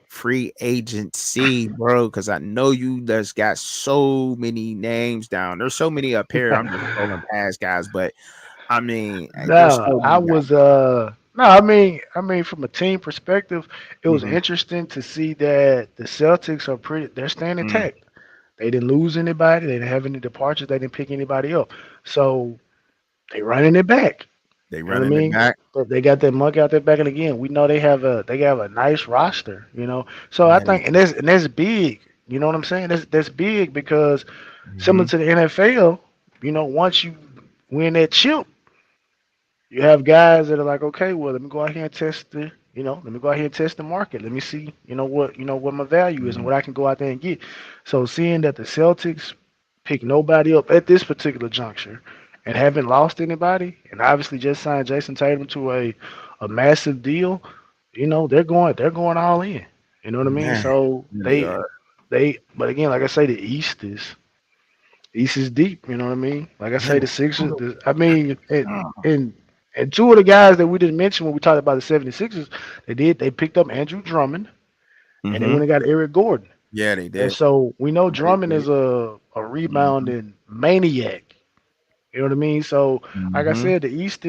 free agency, bro? Because I know you just got so many names down. There's so many up here. I'm just scrolling past guys, but I mean, there's so many guys. No, I mean, from a team perspective, it was Mhm. interesting to see that the Celtics they're staying intact. They didn't lose anybody. They didn't have any departures. They didn't pick anybody up. So they running it back. They You know what I running it mean? back. But they got that monkey out there back, and again, we know they have a nice roster. So I Yeah, they think, and that's big. You know what I'm saying? That's big because similar Mhm. to the NFL, once you win that chip, you have guys that are like, okay, well, let me go out here and let me go out here and test the market. Let me see, what my value is and Mhm. what I can go out there and get. So seeing that the Celtics pick nobody up at this particular juncture and haven't lost anybody, and obviously just signed Jason Tatum to a massive deal, they're going all in. You know what I mean? Man, So really are. but again, like I say, the East is deep. You know what I mean? Like I Yeah. say, the Sixers. I mean, and two of the guys that we didn't mention when we talked about the 76ers, they picked up Andrew Drummond and they Mm-hmm. went and got Eric Gordon. Yeah, they And did. so we know They Drummond did. is a Mhm. rebounding maniac. You know what I mean? So like I Mhm. said, the East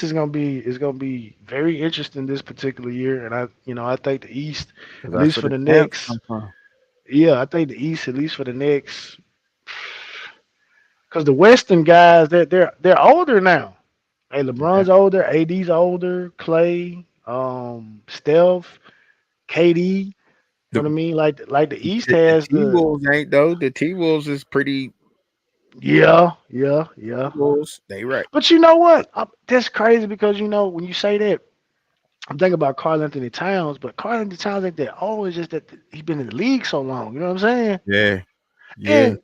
is gonna be very interesting this particular year, and I think the East, 'Cause at that's least where for the the champs next, come from. yeah, I think the East, at least for the next, because the Western guys, they're older now. Hey, Yeah. LeBron's older, AD's older, Clay, Steph, KD. You The know what I mean? Like the East the has T the Wolves ain't though. The T Wolves is pretty. yeah, yeah, yeah. Wolves, they right. But you know what? That's crazy because when you say that, I'm thinking about Karl Anthony Towns, but Karl Anthony Towns ain't that old. It's just that he's been in the league so long. You know what I'm saying? Yeah, yeah. And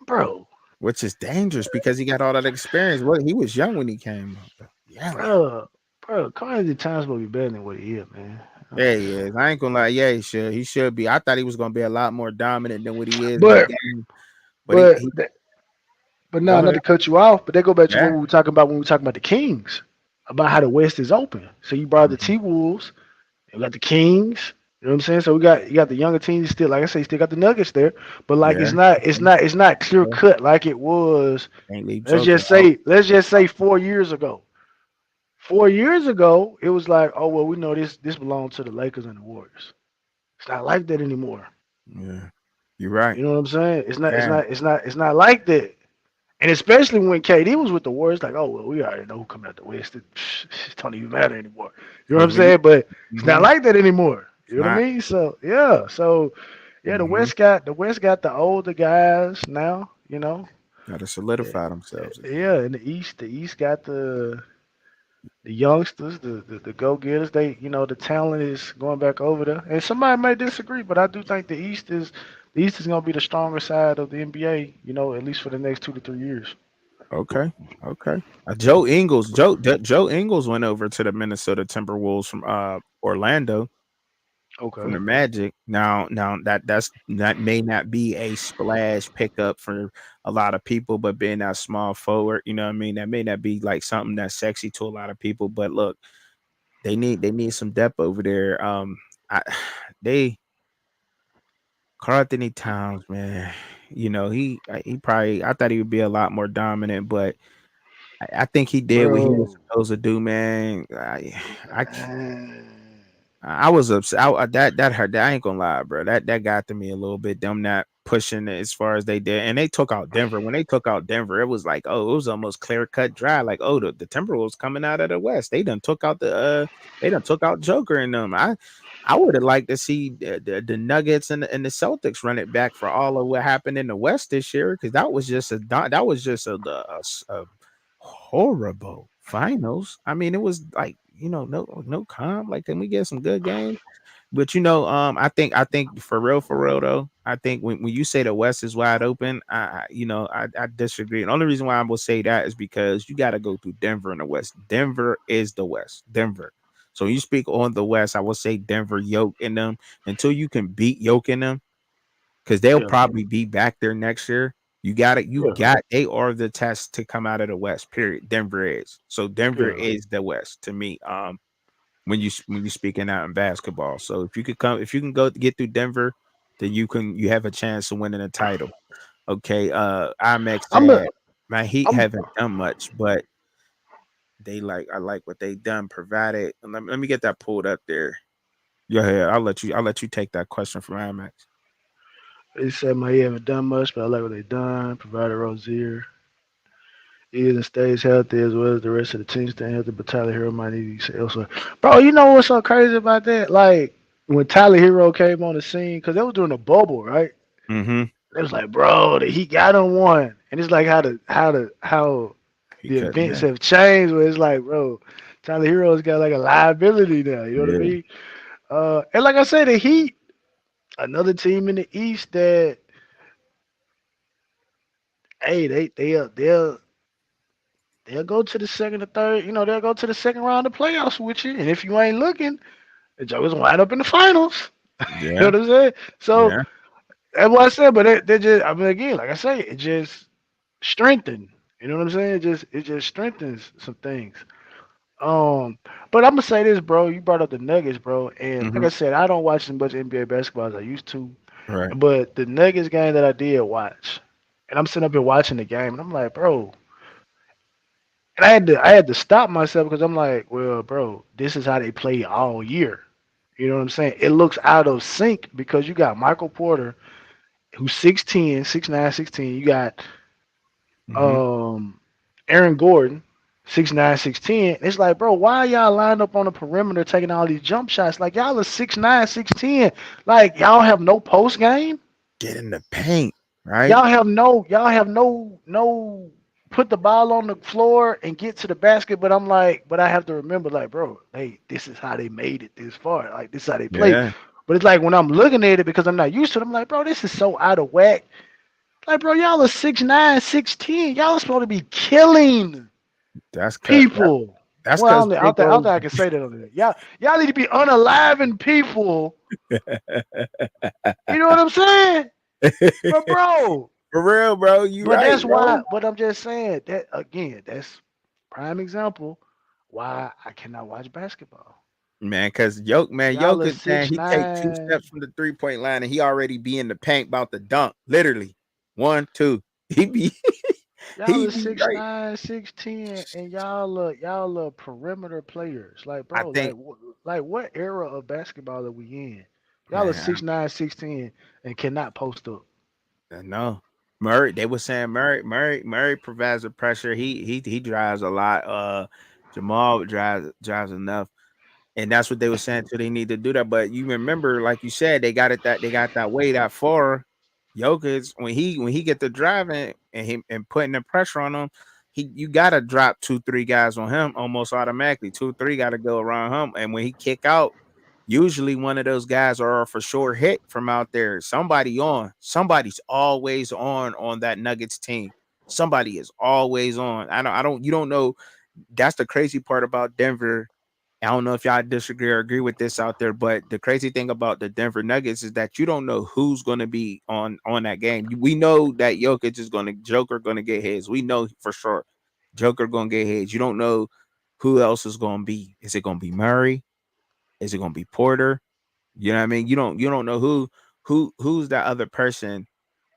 bro, Which is dangerous because he got all that experience. What he was young when he came up. Yeah, Karl Anthony Towns will be better than what he is, man. yeah, he is. I ain't gonna lie. Yeah, he should. He should be. I thought he was gonna be a lot more dominant than what he is in the But game. But but he that, but go no, not ahead. to cut you off, but they go back to what Yeah. we were talking about when we were talking about the Kings, about how the West is open. So you brought the Mhm. T Wolves, you got the Kings. You know what I'm saying? So we got you got the younger teams still, like I say, you still got the Nuggets there, but like Yeah. it's not clear cut like it was. Can't leave joking. Let's just say 4 years ago. 4 years ago, it was like, oh well, we know this belongs to the Lakers and the Warriors. It's not like that anymore. Yeah. You're right. You know what I'm saying? Yeah. It's not like that. And especially when KD was with the Warriors, like, oh well, we already know who coming out the West. It don't even matter anymore. You know what I'm Because when you, saying? But it's not hmm like that anymore. it's You know what I not. mean? So Hmm The West got the older guys now. You know, Got to solidify themselves again. yeah. In the East got the youngsters, the go getters. They the talent is going back over there. And somebody may disagree, but I do think the East is gonna be the stronger side of the NBA. At least for the next 2 to 3 years. Okay. Okay. Joe Ingles went over to the Minnesota Timberwolves from Orlando from Okay. the Magic. Now that may not be a splash pickup for a lot of people, but being that small forward, you know what I mean, that may not be like something that's sexy to a lot of people. But look, they need some depth over there. I they Karl Anthony Towns, man. He probably I thought he would be a lot more dominant, but I think he did what he was Bro. supposed to do, man. I Man. I was upset. That hurt. I ain't gonna lie, bro. That got to me a little bit. Them not pushing it as far as they did, and they took out Denver. When they took out Denver, it was like, oh, it was almost clear cut dry. Like, oh, the Timberwolves coming out of the West. They done took out Joker in them. I would have liked to see the Nuggets and the Celtics run it back for all of what happened in the West this year because that was just a horrible finals. I mean, it was like no calm. Like, can we get some good games? But I think for real though, I think when you say the West is wide open, I disagree. And the only reason why I will say that is because you got to go through Denver in the West. Denver is the West. Denver. So you speak on the West, I will say Denver yoke in them until you can beat yoke in them because they'll Yeah. probably be back there next year. You got it. You Yeah. got they are the test to come out of the West. Period. Denver is. So Denver Yeah. is the West to me. When you speaking out in basketball. So if you can go get through Denver, then you have a chance of winning a title. Okay. IMAX I'm a said, my Heat I'm haven't done much, but I like what they done provided. And let me get that pulled up there. Go ahead. I'll let you take that question from IMAX. They said my haven't done much, but I like what they done. Provided Rozier is and stays healthy as well as the rest of the team staying healthy, but Tyler Hero might need to elsewhere. Bro, you know what's so crazy about that? Like when Tyler Hero came on the scene, because they was doing a bubble, right? Mm-hmm. It was like, bro, he got him one. And it's like how He the couldn't, events man. have changed where it's like, bro, Tyler Hero's got like a liability now. You know what I Yeah. mean? And like I said, the Heat, another team in the East that hey, they'll go to the second or third, they'll go to the second round of playoffs with you. And if you ain't looking, the Joker's wind up in the finals. You know Yeah. what I'm saying? So Yeah. that's what I said, but they just I mean again, like I say, it just strengthened. You know what I'm saying? It just strengthens some things. Um, but I'm gonna say this, bro. You brought up the Nuggets, bro, and like Mm-hmm. I said, I don't watch as much NBA basketball as I used to. Right. But the Nuggets game that I did watch, and I'm sitting up here watching the game, and I'm like, bro, and I had to stop myself because I'm like, well, bro, this is how they play all year. You know what I'm saying? It looks out of sync because you got Michael Porter, who's 6'10", 6'9", 6'10". You got Mm-hmm. um Aaron Gordon, 6'9", 6'10". It's like, bro, why y'all lined up on the perimeter taking all these jump shots? Like y'all are 6'9", 6'10". Like y'all have no post game. Get in the paint, right? Y'all have no put the ball on the floor and get to the basket, but I'm like, but I have to remember, like, bro, hey, this is how they made it this far. Like, this is how they play. Yeah, But it's like when I'm looking at it because I'm not used to it, I'm like, bro, this is so out of whack. Like, bro, y'all are 6'9", 6'10". Y'all are supposed to be killing that's cut. people. That's Well, because I don't think I can say that on there. Y'all need to be unaliving people. You know what I'm saying? But bro, for real, bro. You but right, that's bro. why. But I'm just saying that again. That's prime example why I cannot watch basketball. Man, because Y'all are Jokic, man, six he take two nine. steps from the 3-point line and he already be in the paint about to dunk. Literally. 1, 2. He be Y'all he are be six right. nine, 6'10", and y'all are perimeter players. Like I bro, think, like what era of basketball are we in? Y'all are man, 6'9", 6'10", and cannot post up. I know. Murray, they were saying Murray provides the pressure. He drives a lot. Jamal drives enough. And that's what they were saying too. They need to do that. But you remember, like you said, they got that way that far. Jokic, when he get the driving and him and putting the pressure on him, you gotta drop 2, 3 guys on him almost automatically. 2, 3 gotta go around him. And when he kick out, usually one of those guys are for sure hit from out there. Somebody's always on that Nuggets team. Somebody is always on. You don't know. That's the crazy part about Denver. I don't know if y'all disagree or agree with this out there, but the crazy thing about the Denver Nuggets is that you don't know who's going to be on that game. We know that Joker going to get his. We know for sure Joker going to get his. You don't know who else is going to be. Is it going to be Murray? Is it going to be Porter? You know what I mean? You don't know who's that other person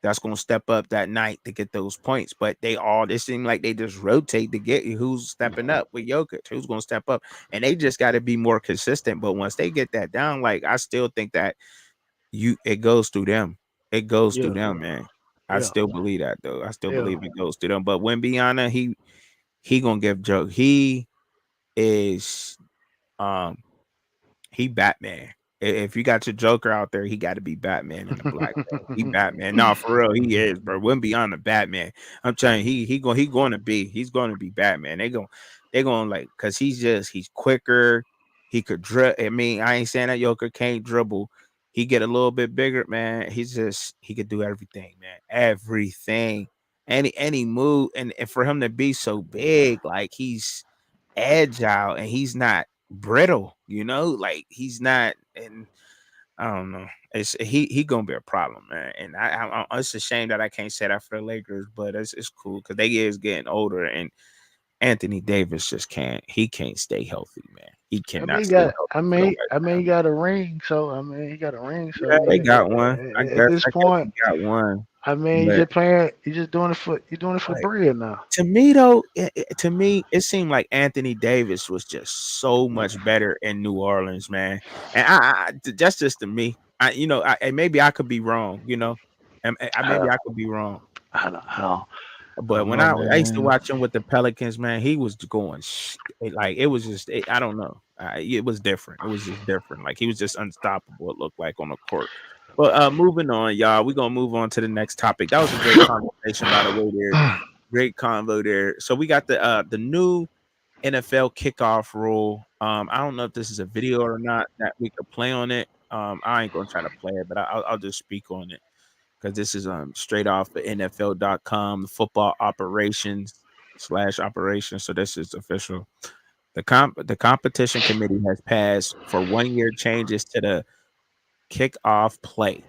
that's going to step up that night to get those points. But they seem like they just rotate to get who's stepping up with Jokic, who's going to step up, and they just got to be more consistent. But once they get that down, like I still think that it goes through them. It goes through Yeah, them, man. I yeah, still believe that though. I still yeah. believe it goes through them. But when Biana, he gonna give Joke. He is um he Batman. If you got your Joker out there, he got to be Batman in the black, bro. He Batman. No, for real, he is, bro. Wouldn't be on the Batman. I'm telling you, he's going to be Batman. They going like because he's quicker. He could dribble. I mean, I ain't saying that Joker can't dribble. He get a little bit bigger, man. He could do everything, man. Everything. Any move, and for him to be so big, like he's agile and he's not brittle, like he's not, and I don't know. He gonna be a problem, man. And it's a shame that I can't say that for the Lakers, but it's cool because they is getting older, and Anthony Davis he can't stay healthy, man. He I mean, cannot stay healthy for the West he Ham. got a ring. So I mean, he got a ring. So I Yeah, they mean, got one. at this I guess point, he got one, I mean, but you just doing it for the like bread now. to me though, to me, it seemed like Anthony Davis was just so much better in New Orleans, man. And that's just to me. And maybe I could be wrong, and maybe Uh, I could be wrong. I But don't when know, I used to man. watch him with the Pelicans, man, he was going like it was just I don't know. It was different. It was just different. Like he was just unstoppable. It looked like on the court. But moving on, y'all, we're gonna move on to the next topic. That was a great conversation, by the way. There, great convo there. So we got the new NFL kickoff rule. I don't know if this is a video or not that we could play on it. I ain't gonna try to play it, but I'll just speak on it because this is straight off of NFL.com, football operations/operations. So this is official. The competition committee has passed for 1 year changes to the kickoff play.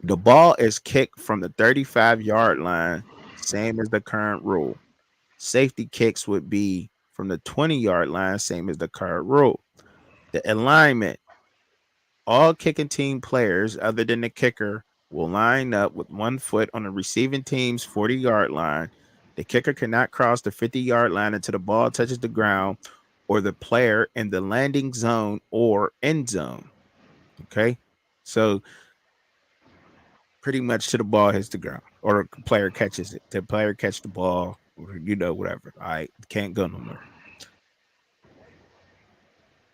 The ball is kicked from the 35-yard line, same as the current rule. Safety kicks would be from the 20-yard line, same as the current rule. The alignment, all kicking team players other than the kicker will line up with 1 foot on the receiving team's 40-yard line. The kicker cannot cross the 50-yard line until the ball touches the ground or the player in the landing zone or end zone. Okay. So pretty much till the ball hits the ground or a player catches it. The player catch the ball or whatever. All right. Can't go no more.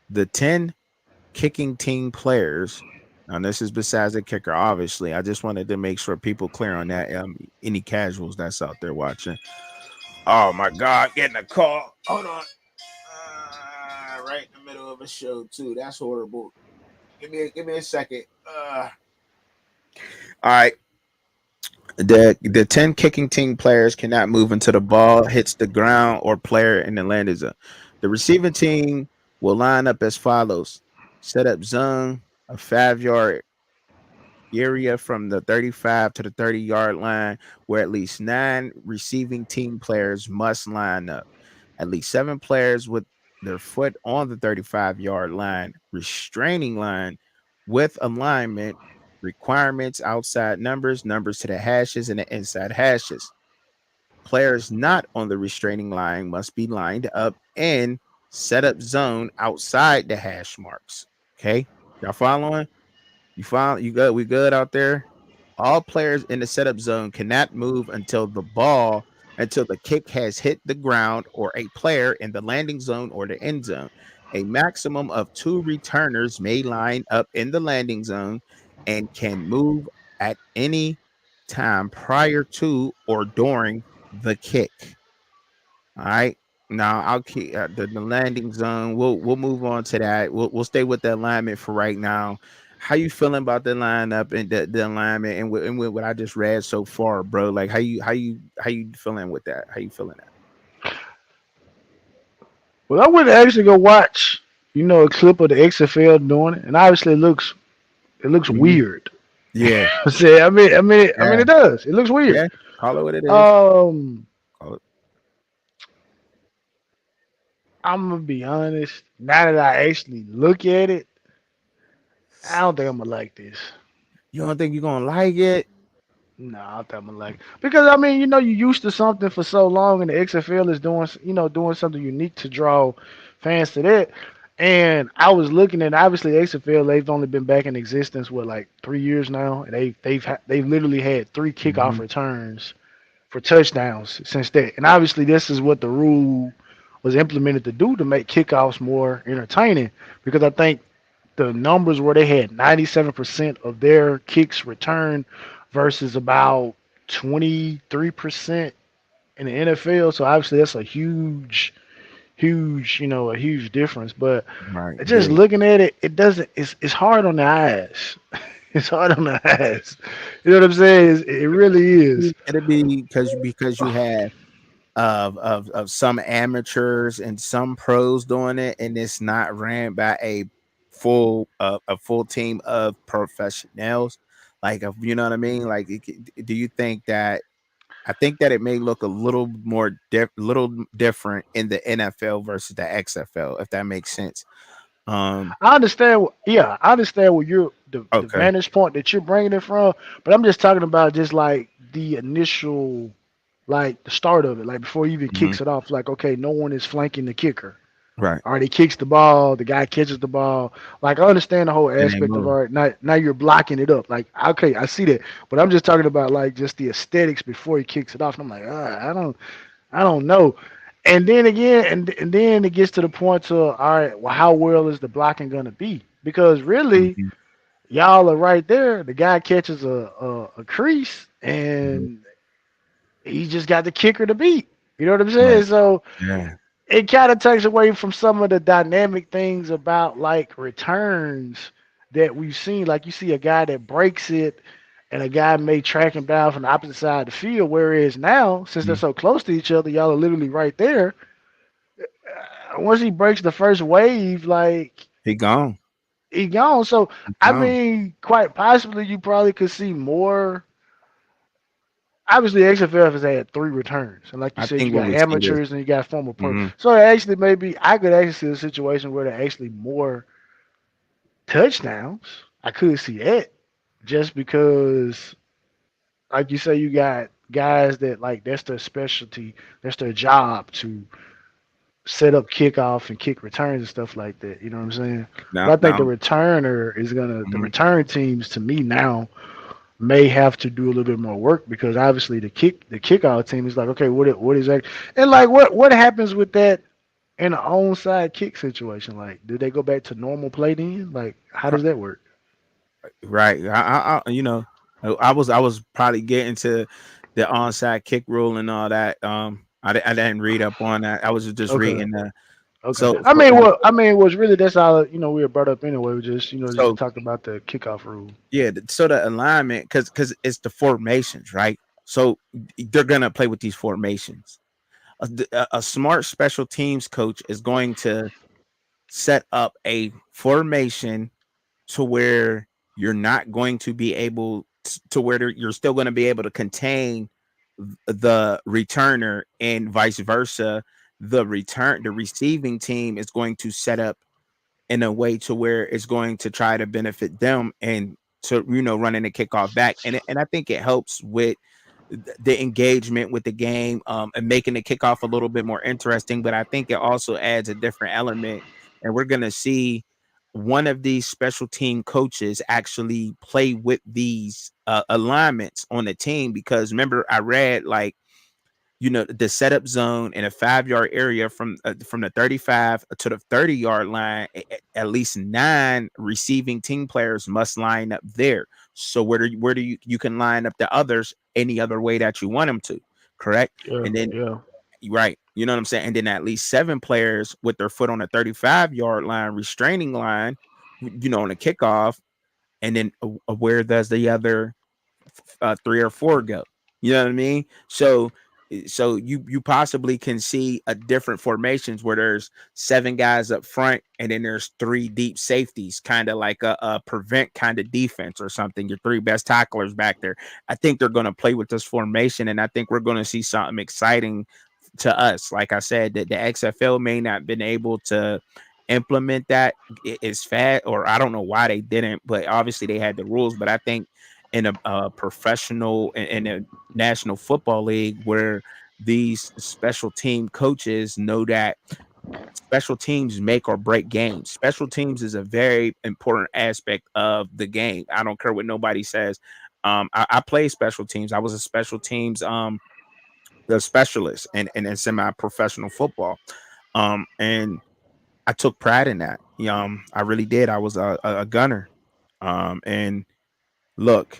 The 10 kicking team players. Now, this is besides the kicker, obviously. I just wanted to make sure people clear on that. Any casuals that's out there watching Oh my God, getting a call. Hold on. Right in the middle of a show too. That's horrible. Give me a second. All right. The 10 kicking team players cannot move until the ball hits the ground or player in the landing zone. The receiving team will line up as follows: set up zone, a 5 yard area from the 35 to the 30-yard line, where at least 9 receiving team players must line up. At least 7 players with their foot on the 35-yard line, restraining line with alignment requirements, outside numbers to the hashes and the inside hashes. Players not on the restraining line must be lined up in setup zone outside the hash marks. Okay, y'all following? You found you good? We good out there? All players in the setup zone cannot move until the kick has hit the ground or a player in the landing zone or the end zone. A maximum of 2 returners may line up in the landing zone and can move at any time prior to or during the kick. All right. Now I'll keep the landing zone. We'll move on to that. We'll stay with the alignment for right now. How you feeling about the lineup and the alignment and with what I just read so far, bro? Like how you feeling with that? How you feeling that? Well, I would actually go watch, a clip of the XFL doing it, and obviously it looks Mhm. weird. Yeah, I mean, yeah, it does. It looks weird. yeah. Call it what it is. Um, Call it. I'm gonna be honest. Now that I actually look at it, I don't think I'm gonna like this. You don't think you're gonna like it? No, I don't think I'm gonna like it. Because I mean, you used to something for so long, and the XFL is doing something unique to draw fans to that. And I was looking at obviously XFL. They've only been back in existence what like 3 years now, and they've literally had 3 kickoff Hmm. returns for touchdowns since that. And obviously, this is what the rule was implemented to do to make kickoffs more entertaining. Because I think the numbers where they had 97% of their kicks returned versus about 23% in the NFL. So obviously, that's a huge difference. But Right, just big. looking at it, it doesn't. It's hard on the eyes. It's hard on the eyes. You know what I'm saying? It really is. It'll be because you have of some amateurs and some pros doing it, and it's not ran by a full team of professionals. Like, you know what I mean? Like, do you think that? I think that it may look a little more little different in the NFL versus the XFL, if that makes sense. Um. I understand. Yeah, I understand where the Okay. vantage point that you're bringing it from, but I'm just talking about just like the initial, like the start of it, like before he even Mhm. kicks it off. Like, okay, no one is flanking the kicker. Right. All right, he kicks the ball, the guy catches the ball. Like, I understand the whole And they aspect of move. art. Now you're blocking it up. Like, okay, I see that, but I'm just talking about like just the aesthetics before he kicks it off. And I'm like, I don't know. And then again, and then it gets to the point to, all right, well, how well is the blocking gonna be? Because really, Mhm. y'all are right there. The guy catches a crease, Mhm. and he just got the kicker to beat. You know what I'm Right. saying? So Yeah. it kind of takes away from some of the dynamic things about like returns that we've seen. Like you see a guy that breaks it, and a guy may track him down from the opposite side of the field. Whereas now, since they're Mhm. so close to each other, y'all are literally right there. Once he breaks the first wave, like He gone. he gone. So He I gone. mean, quite possibly you probably could see more. Obviously, XFL has had 3 returns, and like you I said, you think what got we see is. amateurs and you got former pro. Mhm. So actually, maybe I could actually see a situation where there are actually more touchdowns. I could see that just because, like you say, you got guys that like that's their specialty, that's their job to set up kickoff and kick returns and stuff like that. You know what I'm saying? But Now, I think now. the Mhm. return teams to me now may have to do a little bit more work because obviously the kickoff team is like, okay, what is that? And like what happens with that in an onside kick situation? Like, do they go back to normal play then? Like, how does that work? Right. I was probably getting to the onside kick rule and all that. I didn't read up on that. I was just Okay. reading the Okay. so I so mean, it was really that's all we were brought up anyway. We just just so talked about the kickoff rule. yeah, so the alignment because it's the formations, right? So they're gonna play with these formations. A smart special teams coach is going to set up a formation to where you're not going to be able to where you're still going to be able to contain the returner and vice versa. The receiving team is going to set up in a way to where it's going to try to benefit them and to running the kickoff back, and I think it helps with the engagement with the game, and making the kickoff a little bit more interesting. But I think it also adds a different element, and we're going to see one of these special team coaches actually play with these alignments on the team, because remember I read like the setup zone in a 5-yard area from the 35 to the 30-yard line, at least 9 receiving team players must line up there. So where do you can line up the others any other way that you want them to, correct? Yeah. And then Yeah. right, you know what I'm saying? And then at least 7 players with their foot on the 35-yard line, restraining line, on the kickoff. And then where does the other 3 or 4 go? You know what I mean? So you possibly can see a different formations where there's 7 guys up front and then there's 3 deep safeties, kind of like a prevent kind of defense or something. Your 3 best tacklers back there. I think they're going to play with this formation, and I think we're going to see something exciting to us. Like I said, that the XFL may not been able to implement that as fast, or I don't know why they didn't, but obviously they had the rules. But I think in a professional in a National Football League where these special team coaches know that special teams make or break games. Special teams is a very important aspect of the game. I don't care what nobody says. I play special teams. I was a special teams the specialist and semi-professional football. And I took pride in that. I really did. I was a gunner. And look,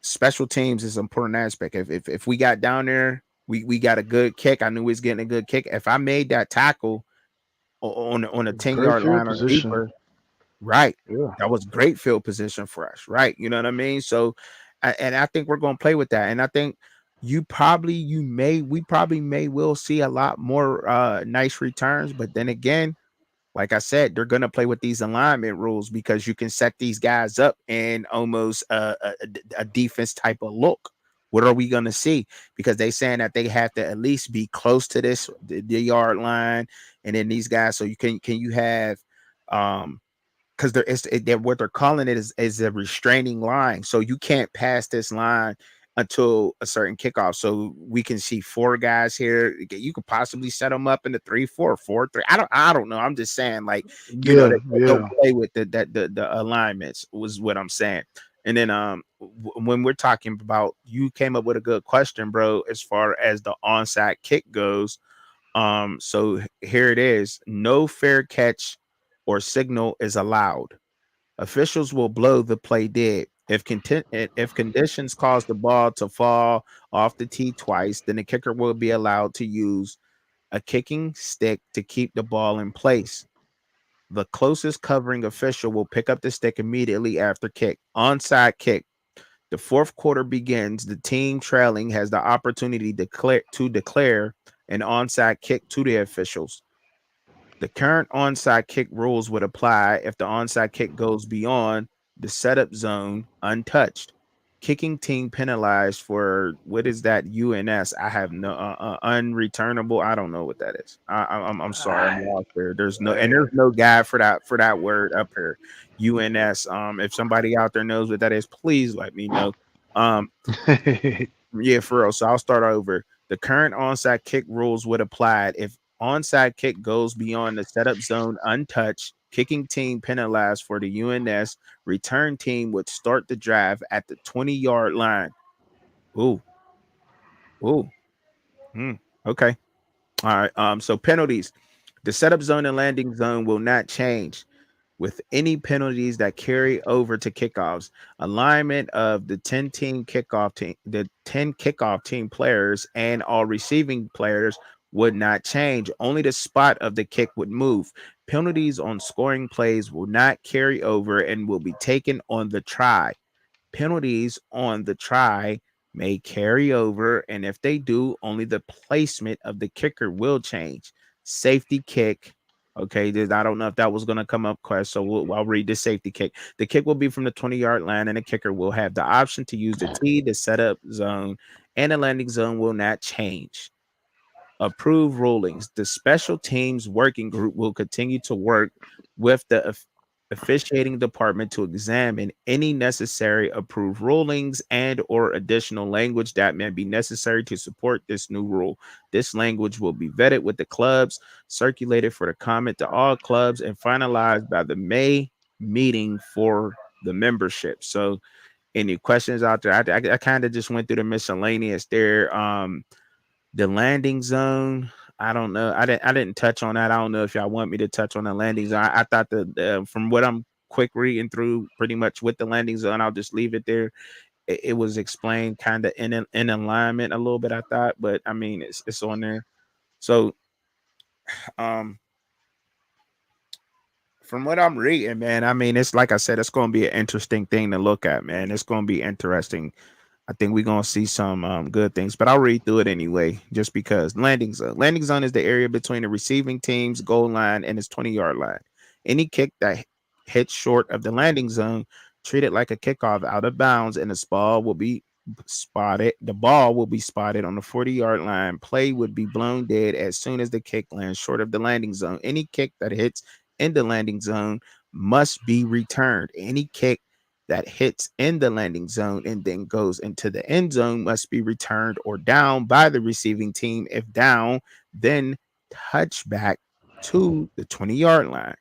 special teams is an important aspect. If we got down there, we got a good kick. I knew we was getting a good kick. If I made that tackle on a Great 10-yard field line or position. deeper, right? Yeah. That was great field position for us, right? You know what I mean? So, and I think we're going to play with that. And I think we probably may will see a lot more nice returns. But then again, like I said, they're going to play with these alignment rules because you can set these guys up in almost a defense type of look. What are we going to see? Because they saying that they have to at least be close to the yard line, and then these guys. So you have because what they're calling it is a restraining line. So you can't pass this line until a certain kickoff. So we can see 4 guys here. You could possibly set them up in the 3-4-4-3. I don't know. I'm just saying, like, Yeah. they'll Yeah. play with the alignments was what I'm saying. And then when we're talking about, you came up with a good question, bro, as far as the onside kick goes. So here it is. No fair catch or signal is allowed. Officials will blow the play dead. If conditions cause the ball to fall off the tee twice, then the kicker will be allowed to use a kicking stick to keep the ball in place. The closest covering official will pick up the stick immediately after kick. Onside kick. The fourth quarter begins. The team trailing has the opportunity to declare an onside kick to the officials. The current onside kick rules would apply if the onside kick goes beyond the setup zone untouched. Kicking team penalized for what is that UNS? I have no unreturnable. I don't know what that is. I'm sorry, I'm lost there. There's no guide for that word up here. UNS. If somebody out there knows what that is, please let me know. Um, yeah, for real. So I'll start over. The current onside kick rules would apply if onside kick goes beyond the setup zone untouched. Kicking team penalized for the UNS. Return team would start the drive at the 20-yard line. Ooh, ooh. Okay. All right. So penalties. The setup zone and landing zone will not change. with any penalties that carry over to kickoffs. Alignment of the 10 kickoff team players and all receiving players would not change. Only the spot of the kick would move. Penalties on scoring plays will not carry over and will be taken on the try. Penalties on the try may carry over, and if they do, only the placement of the kicker will change. Safety kick. Okay, I don't know if that was going to come up, Quest. So I'll read the safety kick. The kick will be from the 20-yard line, and the kicker will have the option to use the tee, the setup zone, and the landing zone will not change. Approved rulings. The special teams working group will continue to work with the officiating department to examine any necessary approved rulings and or additional language that may be necessary to support this new rule. This language will be vetted with the clubs, circulated for the comment to all clubs, and finalized by the May meeting for the membership. So any questions out there? I kind of just went through the miscellaneous there. The landing zone, I don't know. I didn't touch on that. I don't know if y'all want me to touch on the landing zone. I thought from what I'm quick reading through, pretty much with the landing zone, I'll just leave it there. It was explained kind of in alignment a little bit, I thought, but I mean it's on there. So um from what I'm reading, man, I mean it's like I said, it's gonna be an interesting thing to look at, man. It's gonna be interesting. I think we're gonna see some good things, but I'll read through it anyway, just because landing zone. Landing zone is the area between the receiving team's goal line and its 20-yard line. Any kick that hits short of the landing zone, treated like a kickoff out of bounds, and the ball will be spotted. The ball will be spotted on the 40-yard line. Play would be blown dead as soon as the kick lands short of the landing zone. Any kick that hits in the landing zone must be returned. Any kick that hits in the landing zone and then goes into the end zone must be returned or down by the receiving team. If down, then touchback to the 20-yard line.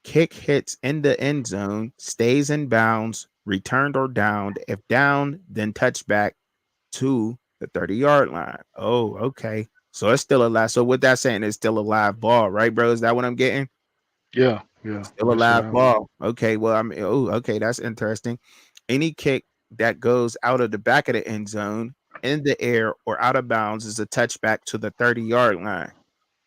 Kick hits in the end zone, stays in bounds, returned or downed. If down, then touchback to the 30-yard line. Oh, okay. So it's still alive. So what that's saying is still a live ball, right, bro? Is that what I'm getting? Yeah. Still a live ball. Okay, well, I mean, okay, that's interesting. Any kick that goes out of the back of the end zone in the air or out of bounds is a touchback to the 30-yard line.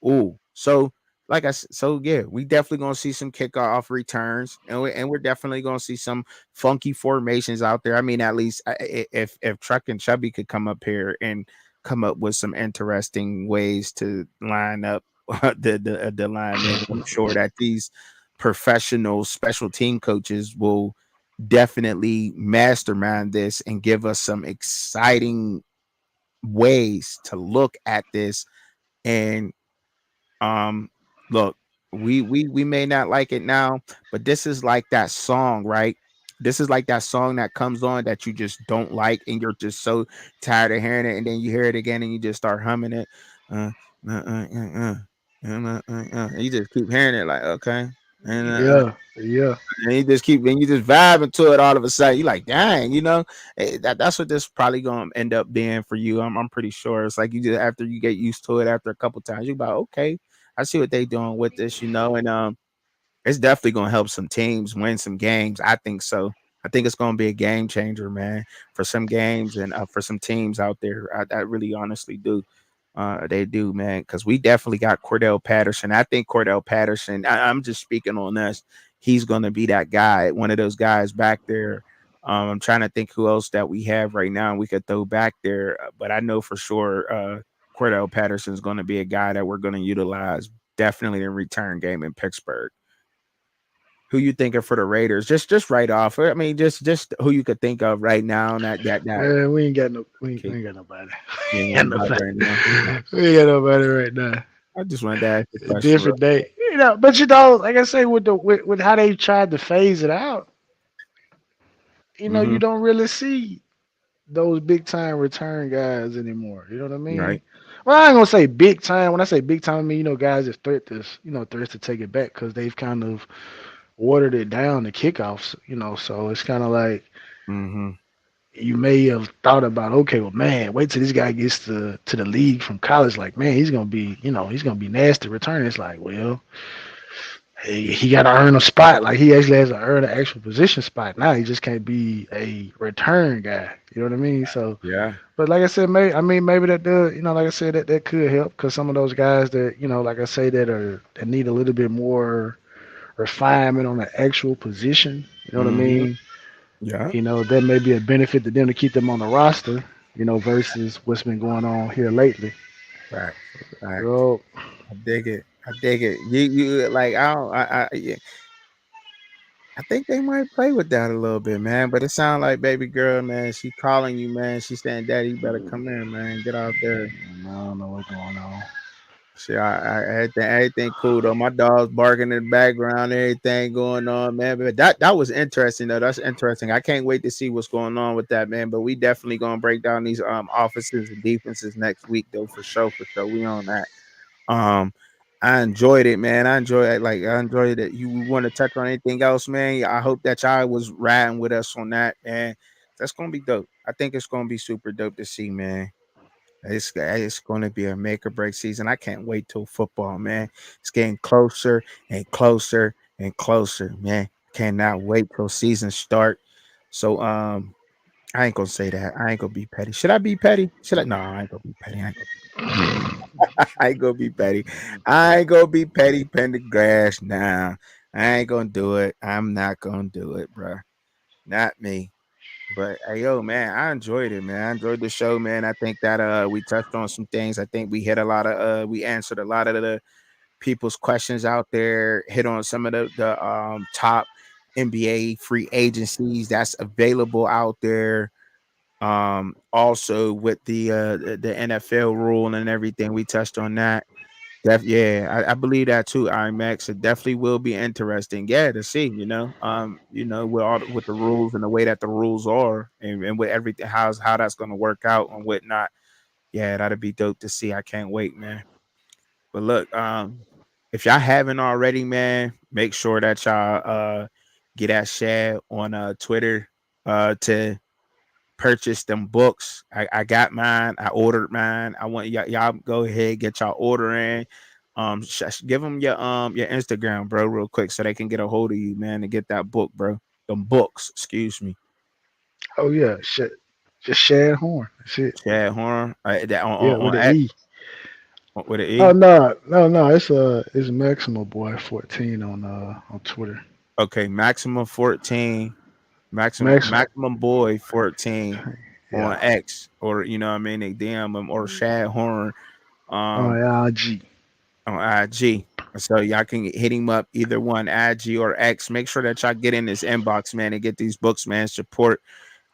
Ooh, so like I said, so yeah, we definitely gonna see some kickoff returns, and we're definitely gonna see some funky formations out there. I mean, at least if Truck and Chubby could come up here and come up with some interesting ways to line up the linemen, I'm sure that these professional special team coaches will definitely mastermind this and give us some exciting ways to look at this. And look, we may not like it now, but this is like that song, right? This is like that song that comes on that you just don't like, and you're just so tired of hearing it, and then you hear it again and you just start humming it. And you just keep hearing it like, okay. Yeah. And you just vibing to it all of a sudden. You're like, dang, that's what this probably gonna end up being for you. I'm pretty sure. It's like you just after you get used to it after a couple times, you're about okay, I see what they doing with this, and it's definitely gonna help some teams win some games. I think so. I think it's gonna be a game changer, man, for some games and for some teams out there. I really honestly do. They do, man, because we definitely got Cordell Patterson. I think Cordell Patterson, I'm just speaking on this. He's going to be that guy, one of those guys back there. I'm trying to think who else that we have right now we could throw back there, but I know for sure Cordell Patterson is going to be a guy that we're going to utilize definitely in return game in Pittsburgh. Who you thinking for the Raiders? Just right off. I mean, just who you could think of right now. Man, we ain't got nobody. You ain't Ain't got nobody right now. We ain't got nobody right now. I just wanted to ask the A question. different day, But like I say, with how they tried to phase it out, you don't really see those big time return guys anymore. You know what I mean? Right. Well, I ain't gonna say big time. When I say big time, I mean guys that threats to take it back because they've kind of watered it down the kickoffs. So it's kind of like you may have thought about, okay, well, man, wait till this guy gets to the league from college. Like, man, he's gonna be nasty returning. It's like, well, he got to earn a spot. Like he actually has to earn an actual position spot. Now he just can't be a return guy. You know what I mean? So, Yeah. but like I said, maybe that does. Like I said, that could help because some of those guys that like I say that need a little bit more refinement on the actual position. You know what I Mm-hmm. mean? Yeah. That may be a benefit to them to keep them on the roster. Versus what's been going on here lately. Right. Right. So, I dig it. I dig it. You like I don't yeah. I think they might play with that a little bit, man. But it sounds like baby girl, man. She calling you, man. She saying, "Daddy, you better come here, man. Get out there." I don't know what's going on. See, everything cool though. My dog's barking in the background, everything going on, man. But that was interesting though. That's interesting. I can't wait to see what's going on with that, man. But we definitely gonna break down these offenses and defenses next week though, for sure, for sure. We on that. Um, I enjoyed it, man. I enjoyed it. Like I enjoyed it. You want to touch on anything else, man? I hope that y'all was riding with us on that, man. That's gonna be dope. I think it's gonna be super dope to see, man. It's going to be a make or break season. I can't wait till football, man. It's getting closer and closer and closer, man. Cannot wait till season start. So I ain't gonna say that. I ain't gonna be petty. Should I be petty? Should I? No, I ain't gonna be petty. I ain't gonna I ain't gonna be petty. I ain't gonna be petty. Pendergrass. Nah, I ain't gonna do it. I'm not gonna do it, bro. Not me. But hey, yo, man, I enjoyed it, man. I enjoyed the show, man. I think that we touched on some things. I think we hit a lot of we answered a lot of the people's questions out there. Hit on some of the top NBA free agencies that's available out there. Also with the NFL rule and everything, we touched on that. I believe that too, IMAX. It definitely will be interesting, yeah, to see, with with the rules and the way that the rules are, and with everything, how that's going to work out and whatnot. Yeah, that'd be dope to see. I can't wait, man. But look, if y'all haven't already, man, make sure that y'all get at Shad on Twitter to purchase them books. I got mine. I ordered mine. I want y'all go ahead, get y'all order in. Give them your Instagram, bro, real quick, so they can get a hold of you, man, and get that book, bro. Them books, excuse me. Oh yeah, shit. Just Shad Horn. That's it. Chad Horn, that Yeah, with on an X, E. with an Oh E. no. It's Maximo Boy 14 on Twitter. Okay, maximum 14, Maximum. maximum boy 14 on Yeah. X, or you know what I mean, they DM him, or Shad Horn. On Um, IG. on IG. So y'all can hit him up, either one, IG or X. Make sure that y'all get in this inbox, man, and get these books, man. Support.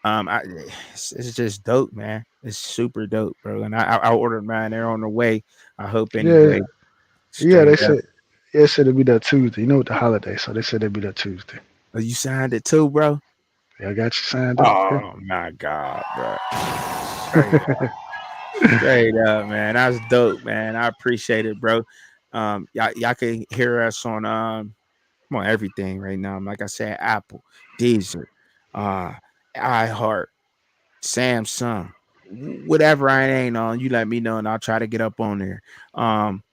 It's just dope, man. It's super dope, bro. And I ordered mine. They're on the way. I hope Yeah, anyway. yeah. They Straight up. said yeah, said it'd be that Tuesday. With the holiday, so they said it'd be that Tuesday. Oh, you signed it too, bro? Yeah, I got you signed up. Yeah. Oh my God, bro. Straight Straight up, man. That's dope, man. I appreciate it, bro. Y'all can hear us on everything right now. Like I said, Apple, Deezer, uh, iHeart, Samsung, whatever I ain't on, you let me know and I'll try to get up on there. Um,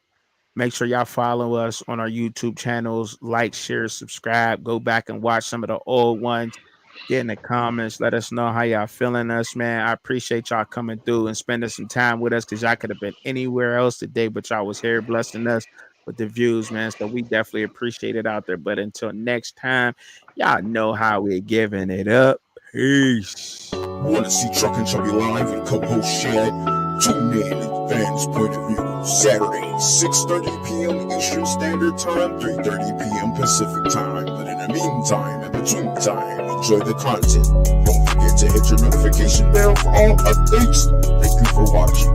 Make sure y'all follow us on our YouTube channels, like, share, subscribe, go back and watch some of the old ones. Get in the comments. Let us know how y'all feeling us, man. I appreciate y'all coming through and spending some time with us, because y'all could have been anywhere else today, but y'all was here blessing us with the views, man. So we definitely appreciate it out there. But until next time, y'all know how we're giving it up. Peace. Want to see Truck and Chubby live and co-host Shad? Tune in and fans' point of view. Saturday, 6:30 p.m. Eastern Standard Time, 3:30 p.m. Pacific Time. But in the meantime, in between time, enjoy the content. Don't forget to hit your notification bell for all updates. Thank you for watching.